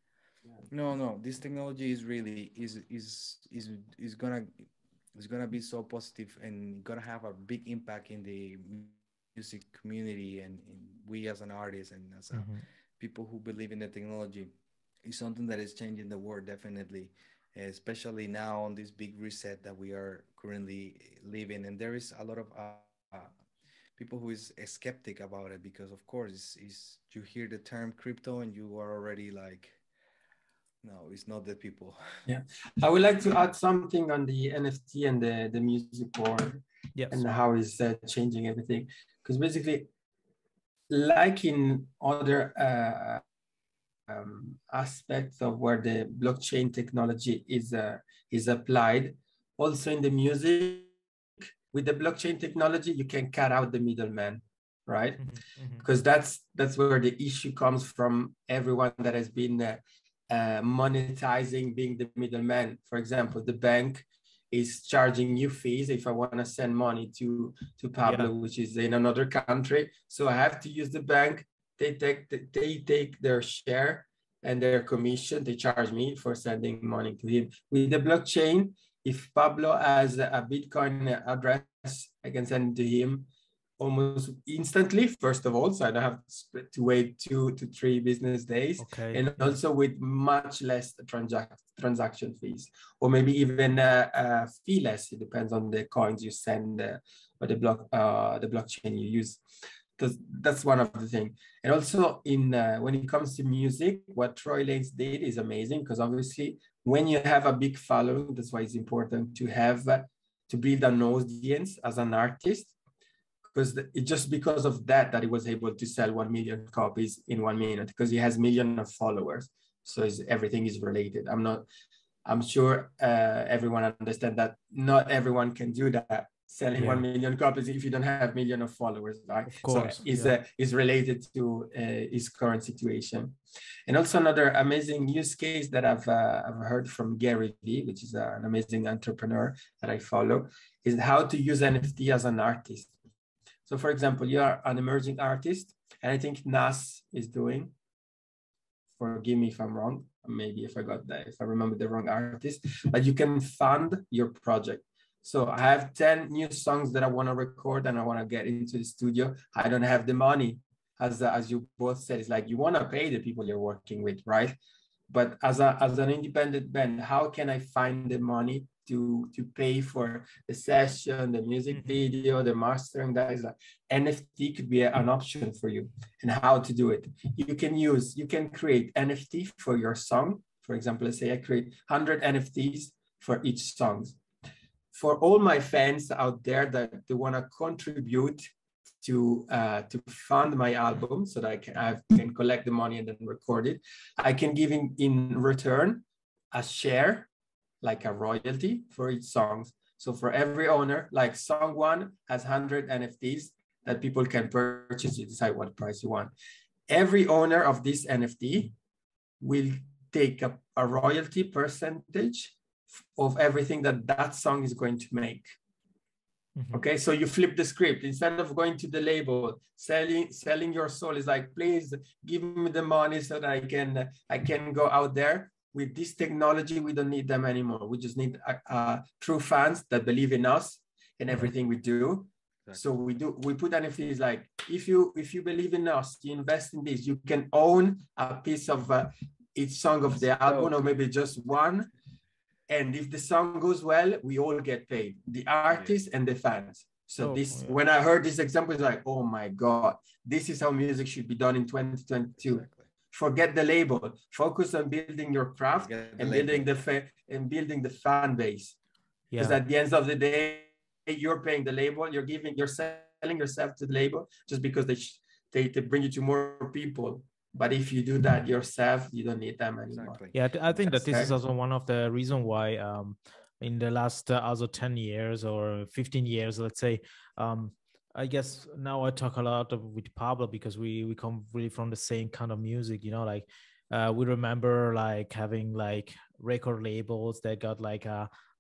No, no, this technology is really is gonna be so positive and gonna have a big impact in the music community, and we as an artist and as a Mhm. people who believe in the technology. Is something that is changing the world, definitely, especially now on this big reset that we are currently living. And there is a lot of people who is a skeptic about it, because of course is you hear the term crypto and you are already like, no, it's not the people. Yeah, I would like to add something on the NFT and the music world and Yes. how is changing everything. Because basically, like in other aspects of where the blockchain technology is applied, also in the music, with the blockchain technology, you can cut out the middleman, right? Mhm. Mhm. Because that's where the issue comes from. Everyone that has been monetizing being the middleman. For example, the bank is charging you fees if I want to send money to Pablo, Yeah. which is in another country. So I have to use the bank. They take their share and their commission. They charge me for sending money to him. With the blockchain, if Pablo has a Bitcoin address, I can send it to him almost instantly, first of all, so I don't have to wait 2 to 3 business days, Okay. and Yeah. also with much less transaction fees, or maybe even fee less. It depends on the coins you send or the blockchain you use. That's one of the things. And also in when it comes to music, what Troy Lanez did is amazing, because obviously when you have a big following, that's why it's important to have to build an audience as an artist, because it's just because of that that he was able to sell 1 million copies in 1 minute, because he has millions of followers. So everything is related. I'm sure everyone understands that not everyone can do that, selling Yeah. 1 million copies if you don't have millions of followers, right? Of So course. Yeah. is related to his current situation. And also another amazing use case that I've heard from Gary Vee, which is an amazing entrepreneur that I follow, is how to use NFT as an artist. So for example, you are an emerging artist, and I think Nas is doing, forgive me if I'm wrong, maybe if I remember the wrong artist, but you can fund your project. So I have 10 new songs that I want to record and I want to get into the studio. I don't have the money. As you both said, it's like you want to pay the people you're working with, right? But as an independent band, how can I find the money to pay for the session, the music Mhm. video, the mastering? That is like NFT could be an option for you, and how to do it. You can create NFT for your song. For example, let's say I create 100 NFTs for each song. For all my fans out there that they want to contribute to fund my album, so that I can collect the money and then record it, I can give in return a share, like a royalty for each song. So for every owner, like song 1 has 100 NFTs that people can purchase. You decide what price you want. Every owner of this NFT will take a royalty percentage of everything that song is going to make. Mhm. Okay, so you flip the script. Instead of going to the label, selling your soul is like, please give me the money so that I can go out there. With this technology, we don't need them anymore. We just need true fans that believe in us and everything we do. So we put NFTs like, if you believe in us, you invest in this, you can own a piece of each song of the album, or maybe just one. And if the song goes well, we all get paid, the artists and the fans. So Oh, this, yeah. when I heard this example, it's like, oh my God, this is how music should be done in 2022. Exactly. Forget the label, focus on building your craft Forget the and label. building the fan base. Because Yeah. at the end of the day, you're paying the label, you're selling yourself to the label just because they bring you to more people. But if you do that yourself, you don't need them anymore. Exactly. Yeah, I think that this is Okay. also one of the reason why in the last also 10 years or 15 years, let's say, I guess now I talk a lot with Pablo because we come really from the same kind of music, you know, like we remember like having like record labels that got like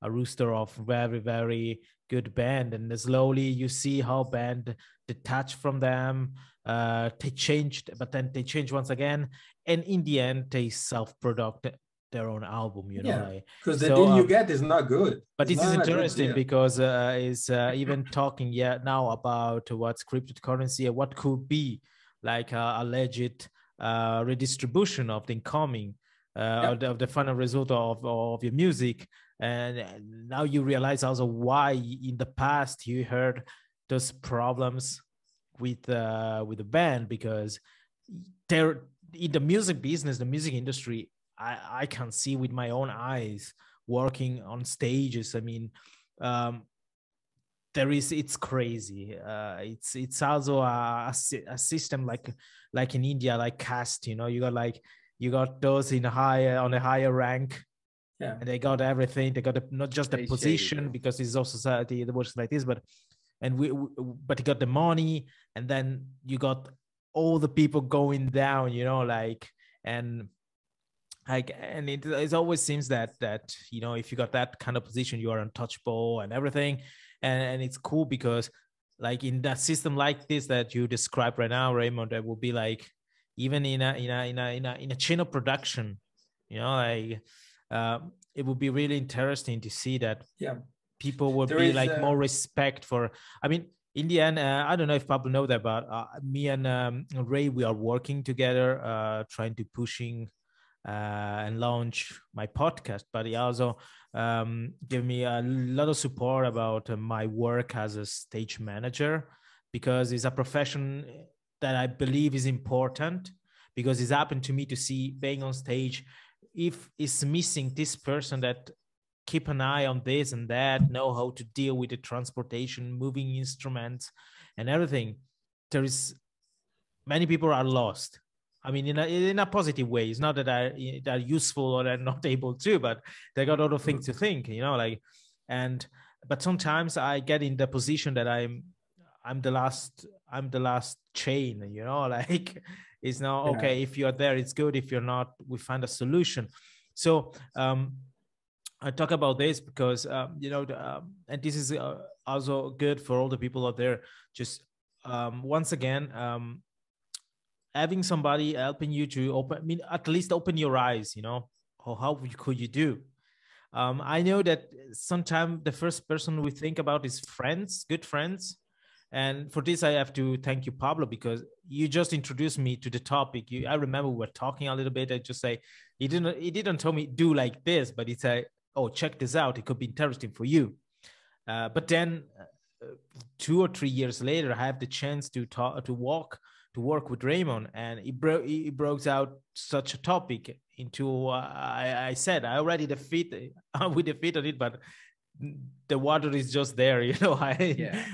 a rooster of very, very good band. And slowly you see how band detach from them. They changed, but then they changed once again. And in the end, they self-product their own album, you know, Yeah, like, because the so deal you get is not good. but It's this is not a good interesting deal. because is even talking now about what's cryptocurrency and what could be like a legit redistribution of the incoming Yeah. of the final result of your music. And now you realize also why in the past you heard those problems with the band, because they're in the music business, the music industry. I can see with my own eyes working on stages. I mean, um, it's crazy. It's also a system like in India, like caste. You know, you got those in a higher on a higher rank, Yeah. and they got everything. They got not just the Stay shady, position, bro. because it's also society that works like this, but but you got the money, and then you got all the people going down. You know, like, and like, and it always seems that you know, if you got that kind of position, you are untouchable and everything. And it's cool because like in that system like this that you described right now, Raymond, that will be like even in a chain of production, you know, like it would be really interesting to see that Yeah. people would There be is like more respect for. I mean, in the end, I don't know if Pablo know that, but me and Ray, we are working together, trying to pushing and launch my podcast. But he also gave me a lot of support about my work as a stage manager, because it's a profession that I believe is important, because it's happened to me to see being on stage, if it's missing this person that keep an eye on this and that, know how to deal with the transportation, moving instruments and everything, there is many people are lost. I mean, in a positive way. It's not that they're useful or they're not able to, but they got other things to think, you know, like, and but sometimes I get in the position that I'm the last chain, you know, like it's now yeah. okay, if you're there, it's good. If you're not, we find a solution. So I talk about this because you know, and this is also good for all the people out there. Just once again, having somebody helping you to open, I mean, at least open your eyes, you know, or how could you do? I know that sometimes the first person we think about is friends, good friends. And for this, I have to thank you, Pablo, because you just introduced me to the topic. I remember we were talking a little bit. I just say, he didn't tell me do like this, but he said, oh, check this out. It could be interesting for you. But then 2 or 3 years later, I have the chance to talk, to work with Raymond, and he broke out such a topic into. I said I already defeated, we defeated it, but the water is just there, you know. Yeah.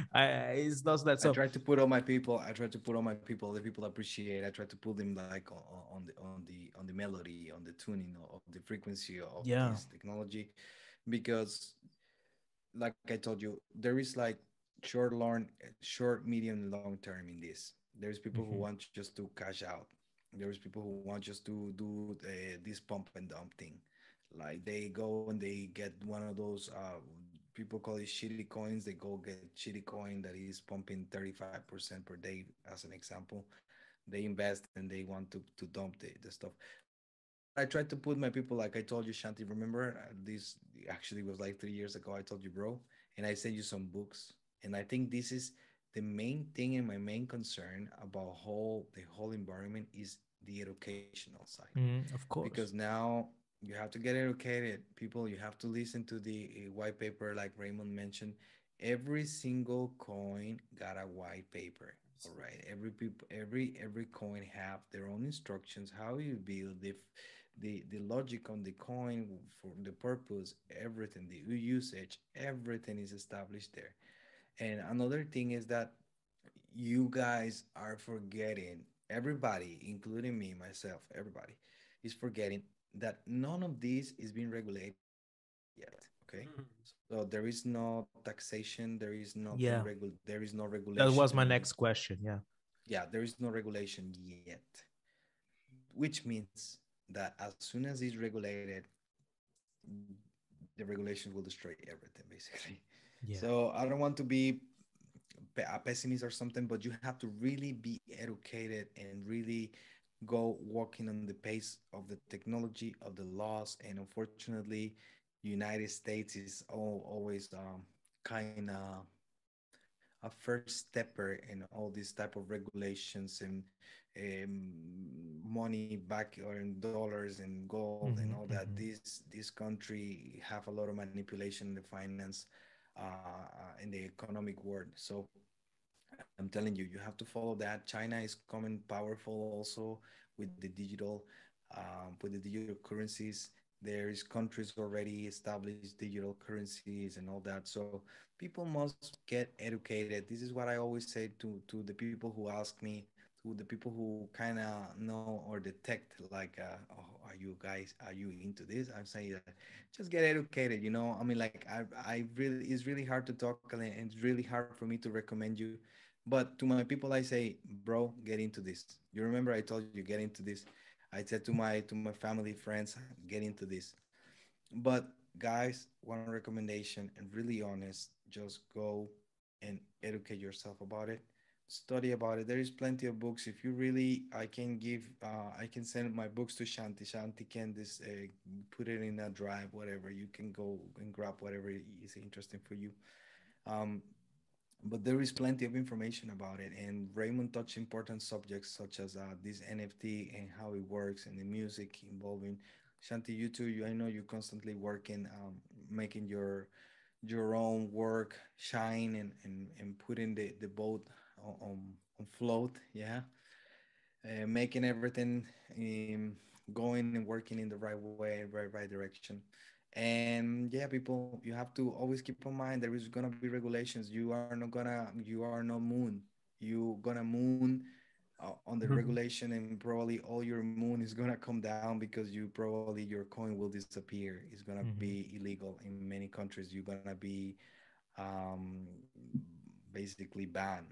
It's not that. I So try to put all my people. I try to put all my people. The people appreciate. I try to put them like on the melody, on the tuning of the frequency of yeah, this technology, because like I told you, there is like short, medium, long term in this. There's people who mm-hmm. want just to cash out. There's people who want just to do this pump and dump thing. Like they go and they get one of those people call it shitty coins. They go get shitty coin that is pumping 35% per day, as an example. They invest and they want to dump the stuff. But I tried to put my people, like I told you, Shanti. Remember, this actually was like 3 years ago. I told you, bro, and I sent you some books. And I think this is the main thing and my main concern about the whole environment is the educational side, Of because course. now you have to get educated, people. You have to listen to the white paper, like Raymond mentioned. Every single coin got a white paper. All right, every people, every coin have their own instructions, how you build the logic on the coin, for the purpose, everything, the usage, everything is established there. And another thing is that you guys are forgetting, everybody, including me, myself, everybody is forgetting that none of this is being regulated yet. Okay. So there is no taxation, there is nothing Yeah, there is no that was my regulation. next question. Yeah. Yeah, there is no regulation yet, which means that as soon as it's regulated, the regulations will destroy everything basically. Yeah. So I don't want to be a pessimist or something, but you have to really be educated and really go walking on the pace of the technology of the laws. And unfortunately, United States is always kind of a first stepper in all these type of regulations and money back or in dollars and gold and all that. This country have a lot of manipulation in the finance, in the economic world. So I'm telling you, you have to follow that. China is coming powerful also with the digital currencies. There is countries already established digital currencies and all that. So people must get educated. This is what I always say to the people who ask me, to the people who kind of know or detect like, oh, are you into this? I'm saying that just get educated. I mean, like I really, it's really hard to talk and it's really hard for me to recommend you. But to my people, I say, bro, get into this. You remember I told you get into this. I said to my family, friends, get into this. But guys, one recommendation and really honest, just go and educate yourself about it. Study about it. There is plenty of books. If you really, I can send my books to Shanti. Shanti can this put it in a drive, whatever. You can go and grab whatever is interesting for you. Um, but there is plenty of information about it. And Raymond touched important subjects such as this NFT and how it works and the music involving. Shanti, you too. I know you're constantly working, making your own work shine and putting the boat on float. Yeah, making everything going and working in the right way, right direction. And yeah, people, you have to always keep in mind there is gonna be regulations. You are no moon. You gonna moon on the regulation, and probably all your moon is gonna come down because your coin will disappear. It's gonna be illegal in many countries. You're gonna be um, basically banned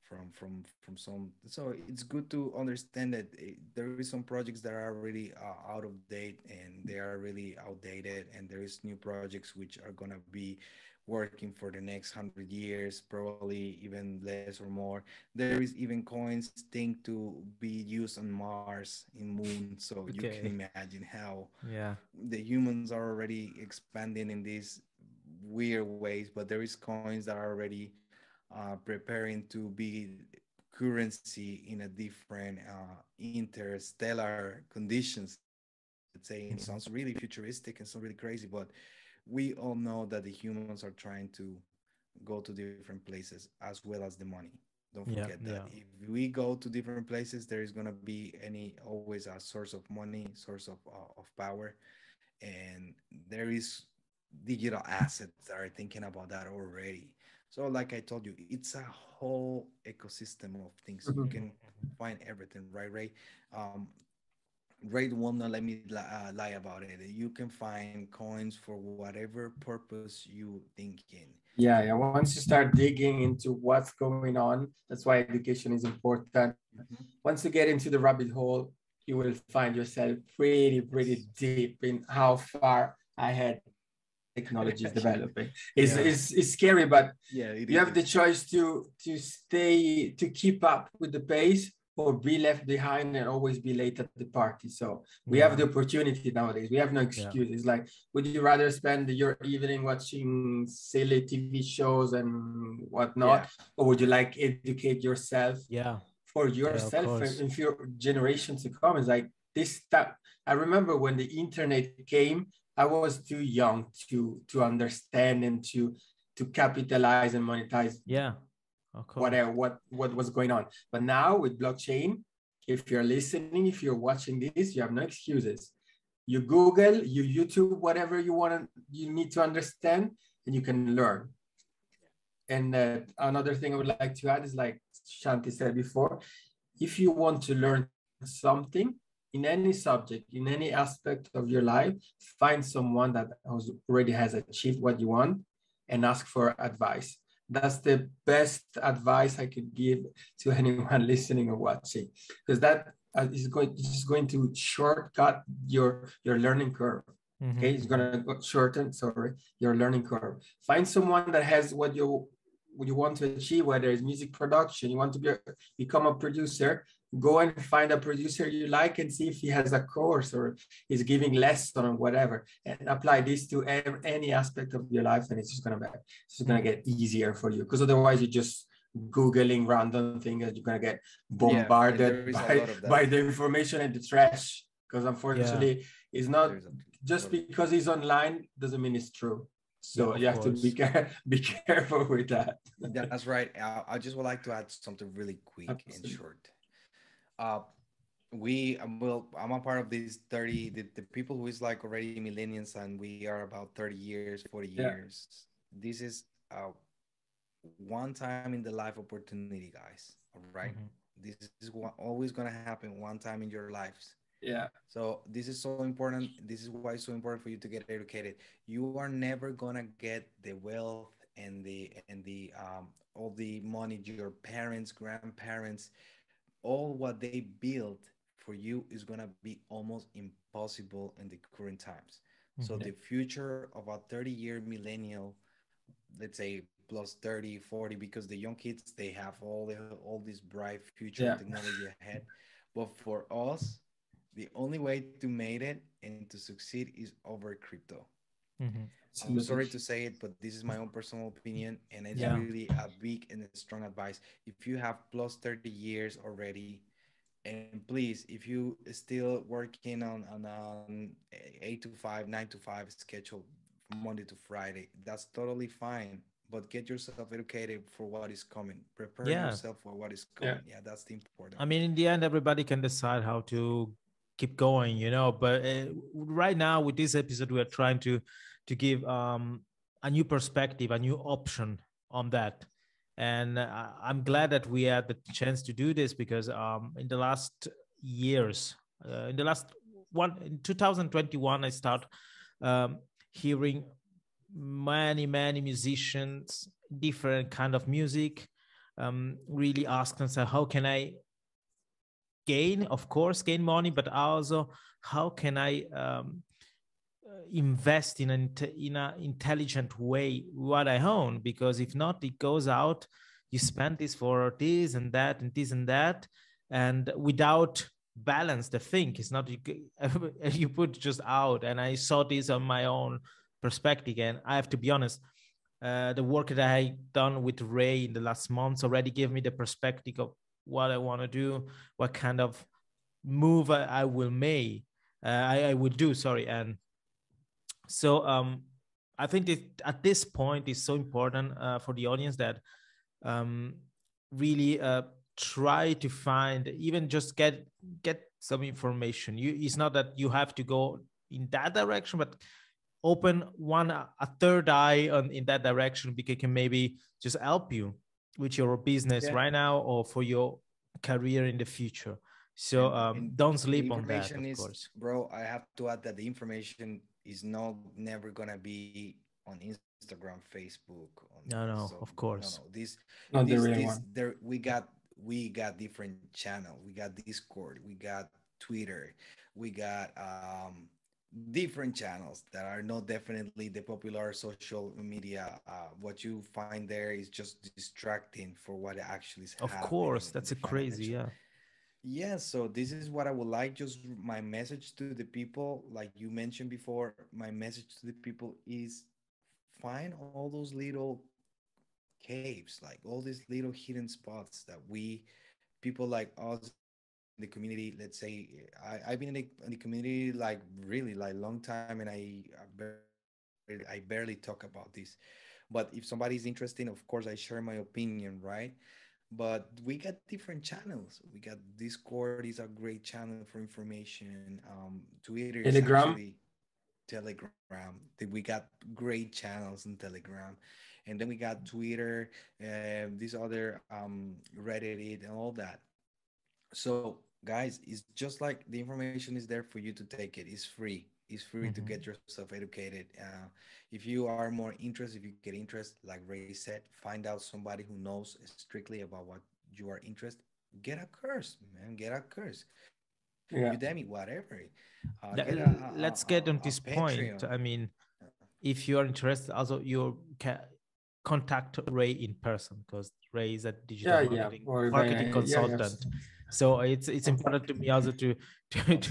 from some. So it's good to understand that there is some projects that are really out of date and they are really outdated, and there is new projects which are going to be working for the next 100 years, probably even less or more. There is even coins think to be used on Mars, in moon, so you can Okay. imagine how Yeah. the humans are already expanding in these weird ways. But there is coins that are already preparing to be currency in a different interstellar conditions, let's say. And it sounds really futuristic and sounds really crazy, but we all know that the humans are trying to go to different places as well as the money. Don't Yeah. forget that Yeah. if we go to different places, there is going to be always a source of money, source of power. And there is digital assets that are thinking about that already. So like I told you, it's a whole ecosystem of things. You can find everything, right, Ray? um, Ray will not let me lie about it. You can find coins for whatever purpose you thinking. Yeah, yeah. Once you start digging into what's going on, that's why education is important. Mhm. Once you get into the rabbit hole, you will find yourself pretty, pretty Yes. deep in how far ahead technology is Yeah. developing. Yeah. It's scary, but Yeah, it you have is. the choice to keep up with the pace or be left behind and always be late at the party. So we have Yeah. the opportunity nowadays. We have no Yeah. excuses. Like, would you rather spend your evening watching silly TV shows and whatnot, Yeah. or would you like educate yourself Yeah. for Yeah. Of yourself course. and for your generation to come? It's like this stuff. I remember when the internet came, I was too young to understand and to capitalize and monetize Yeah. Of course. what was going on. But now with blockchain, if you're listening, if you're watching this, you have no excuses. You Google, you YouTube, whatever you need to understand, and you can learn. And another thing I would like to add is, like Shanti said before, if you want to learn something in any subject, in any aspect of your life, find someone that already has achieved what you want and ask for advice. That's the best advice I could give to anyone listening or watching, because that is going to shortcut your learning curve. Okay, it's gonna shorten, sorry, your learning curve. Find someone that has what you want to achieve, whether it's music production, you want to become a producer, go and find a producer you like and see if he has a course or is giving lesson or whatever, and apply this to any aspect of your life, and it's just gonna get easier for you. Because otherwise, you're just googling random things, and you're gonna get Yeah, and there bombarded is a by lot of that. by the information and the trash. Because Yeah, unfortunately, it's not There's a just lot of because it's online doesn't mean it's true. yeah, So of you have to course. be careful with that. That's right. I just would like to add something really quick and Absolutely. short. Uh, well, I'm a part of these 30, the people who is like already millennials, and we are about 30 years, 40 Yeah. years. This is one time in the life opportunity, guys. All right. Mhm. This is always going to happen one time in your lives. Yeah. So this is so important. This is why it's so important for you to get educated. You are never gonna get the wealth and all the money your parents, grandparents, all what they built for you is gonna be almost impossible in the current times. So Mhm. the future of a 30-year millennial, let's say plus 30, 40, because the young kids they have all this bright future and Yeah. technology ahead. But for us, the only way to make it and to succeed is over crypto. Mhm. I'm sorry Absolutely. to say it, but this is my own personal opinion, and it's Yeah. really a big and a strong advice. If you have plus 30 years already, and please, if you still working on 8 to 5, 9 to 5 schedule from Monday to Friday, that's totally fine. But get yourself educated for what is coming. Prepare Yeah. yourself for what is coming. Yeah. Yeah, that's the important I part. mean, in the end, everybody can decide how to keep going, you know. But right now, with this episode, we are trying to give a new perspective, a new option on that. And I'm glad that we had the chance to do this because in the last years, in the last one in 2021, I start um, hearing many musicians, different kind of music, really ask themselves, how can I gain, of course, gain money, but also how can I invest in in an intelligent way what I own? Because if not, it goes out. You spend this for this and that and this and that, and without balance, the thing is not you put just out. And I saw this on my own perspective, and I have to be honest. The work that I done with Ray in the last months already gave me the perspective of what I want to do, what kind of move I will make, I will do. Sorry, and so I think that at this point it's so important for the audience that um, really try to find, even just get some information. It's not that you have to go in that direction, but open a third eye in that direction, because it can maybe just help you with your business Yeah, right now or for your career in the future. So and don't the sleep on that, information of is, course. bro. I have to add that the information is not never gonna be on Instagram, Facebook, on No, so no, of no, no. course. Not the real This one. there we got different channel. We got Discord. We got Twitter. We got different channels that are not definitely the popular social media. What you find there is just distracting for what actually is Of happening course, in that's the a crazy, financial. yeah. Yes, so this is what I would like. Just my message to the people, like you mentioned before, my message to the people is find all those little caves, like all these little hidden spots that we, people like us in the community, let's say, I've been in the community like really like long time, and I barely talk about this. But if somebody's interested, of course, I share my opinion, right? But we got different channels. We got Discord is a great channel for information. Twitter is Telegram. actually Telegram. We got great channels in Telegram, and then we got Twitter, these other Reddit and all that. So, guys, it's just like the information is there for you to take it. It's free. It's free to Mhm. get yourself educated. If you are more interested, if you get interest, like Ray said, find out somebody who knows strictly about what you are interested. Get a course, man. Get a course. Yeah. Udemy, whatever. Let- Get let's get on a this point. Patreon. I mean, if you are interested, also you can contact Ray in person, because Ray is a digital Yeah, yeah. Or marketing yeah, yeah. consultant. So it's important to me also to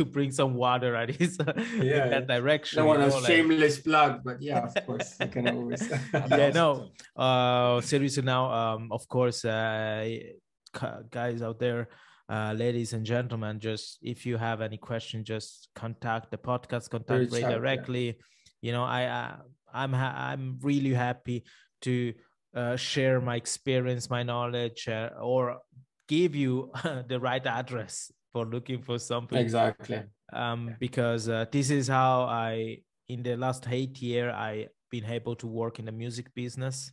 bring some water at his Yeah, in yeah. that direction, Don't you want a know, like shameless plug, but yeah, of course, you can always. That's yeah, awesome. no, seriously now, of course, guys out there, ladies and gentlemen, just if you have any question, just contact the podcast, contact Reach Ray out, yeah. directly. You know, I'm really happy to share my experience, my knowledge, or give you the right address for looking for something. Exactly. Because this is how in the last 8 years, I been able to work in the music business.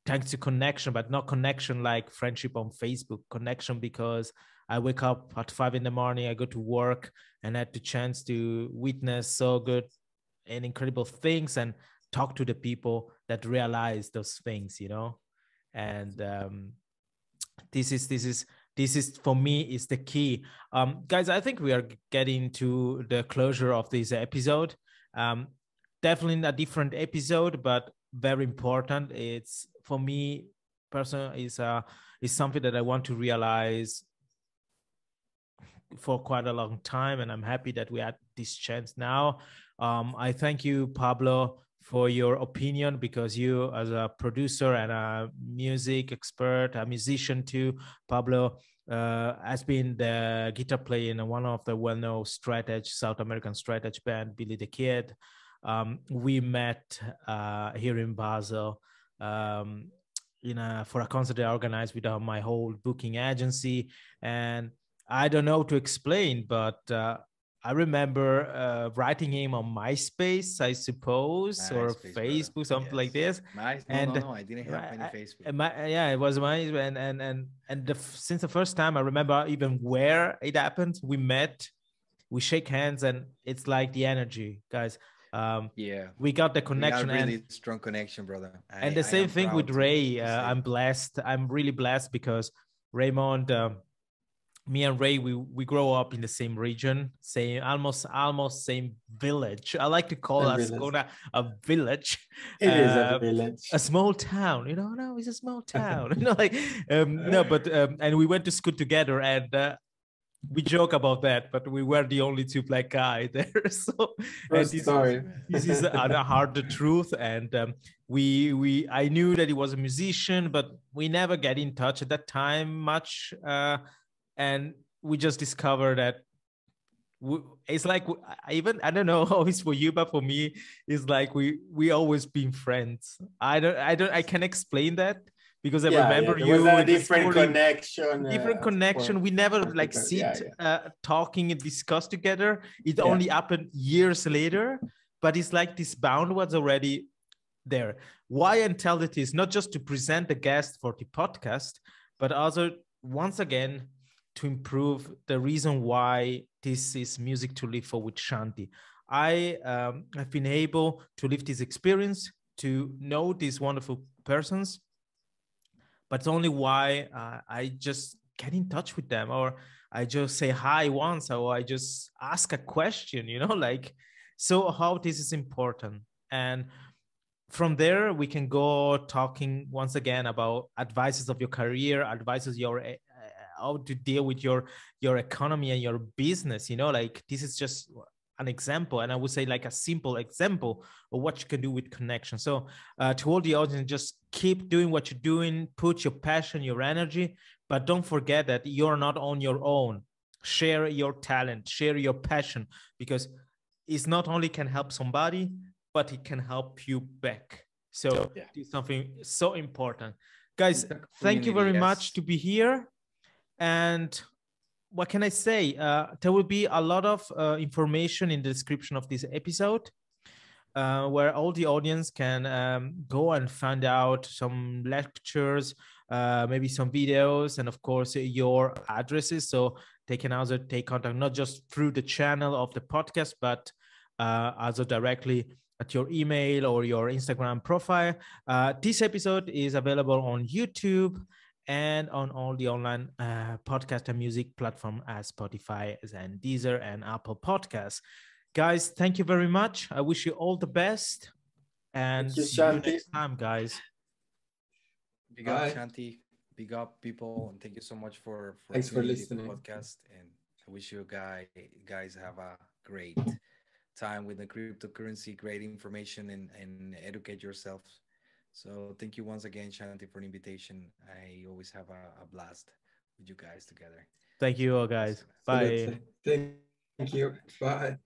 Thanks to connection, but not connection like friendship on Facebook. Connection because I wake up at 5 a.m, I go to work, and had the chance to witness so good and incredible things and talk to the people that realize those things, you know. And this is for me is the key. Guys, I think we are getting to the closure of this episode. Definitely a different episode, but very important. It's for me personally is something that I want to realize for quite a long time, and I'm happy that we had this chance now. I thank you, Pablo, for your opinion, because you, as a producer and a music expert, a musician too, Pablo has been the guitar player in one of the well-known straight edge South American straight edge band, Billy the Kid. We met here in Basel for a concert I organized with my whole booking agency, and I don't know to explain, but I remember writing him on MySpace, I suppose, or MySpace, brother. Facebook, something like Yes. this. No, I didn't have any Facebook. Yeah, it was my since the first time I remember even where it happened, we met, we shake hands, and it's like the energy, guys. Yeah, we got the we got a connection, really and strong connection, brother. the I same am thing proud with Ray. to I'm say. blessed. I'm really blessed because Raymond, me and Ray, we grow up in the same region, same almost same village. I like to call A village. Ascona a village. It is a village. A small town, you know. No, it's a small town. You know, like no, but and we went to school together, and we joke about that, but we were the only two black guys there. So this is a hard truth. And I knew that he was a musician, but we never get in touch at that time much. And we just discovered that it's like, I don't know how it's for you, but for me, it's like we always been friends. I can explain that. Because I remember there you was a different connection. We never like sit talking and discuss together. It only happened years later, but it's like this bound was already there. Why I tell it is not just to present the guest for the podcast, but also once again to improve the reason why this is Music to Live For with Shanti. I have been able to live this experience, to know these wonderful persons. But it's only why I just get in touch with them, or I just say hi once, or I just ask a question, you know, like, so how this is important. And from there, we can go talking once again about advices of your career, advices how to deal with your economy and your business, you know, like this is just an example, and I would say like a simple example of what you can do with connection. So to all the audience, just keep doing what you're doing, put your passion, your energy, but don't forget that you're not on your own. Share your talent, share your passion, because it's not only can help somebody, but it can help you back. So it's something so important. Guys, thank you very much to be here. And what can I say? There will be a lot of information in the description of this episode, where all the audience can go and find out some lectures, maybe some videos, and of course your addresses. So they can also take contact, not just through the channel of the podcast, but also directly at your email or your Instagram profile. This episode is available on YouTube and on all the online podcast and music platform as Spotify and Deezer and Apple Podcasts. Guys, thank you very much. I wish you all the best and Thank you, see you Shanti. next time, guys. Big up, Bye. Shanti. Big up, people, and thank you so much for Thanks for tuning in the listening. podcast. And I wish you guys have a great time with the cryptocurrency, great information, and educate yourselves. So thank you once again, Shanti, for the invitation. I always have a blast with you guys together. Thank you all, Awesome. guys. Bye. Absolutely. Thank you. Bye.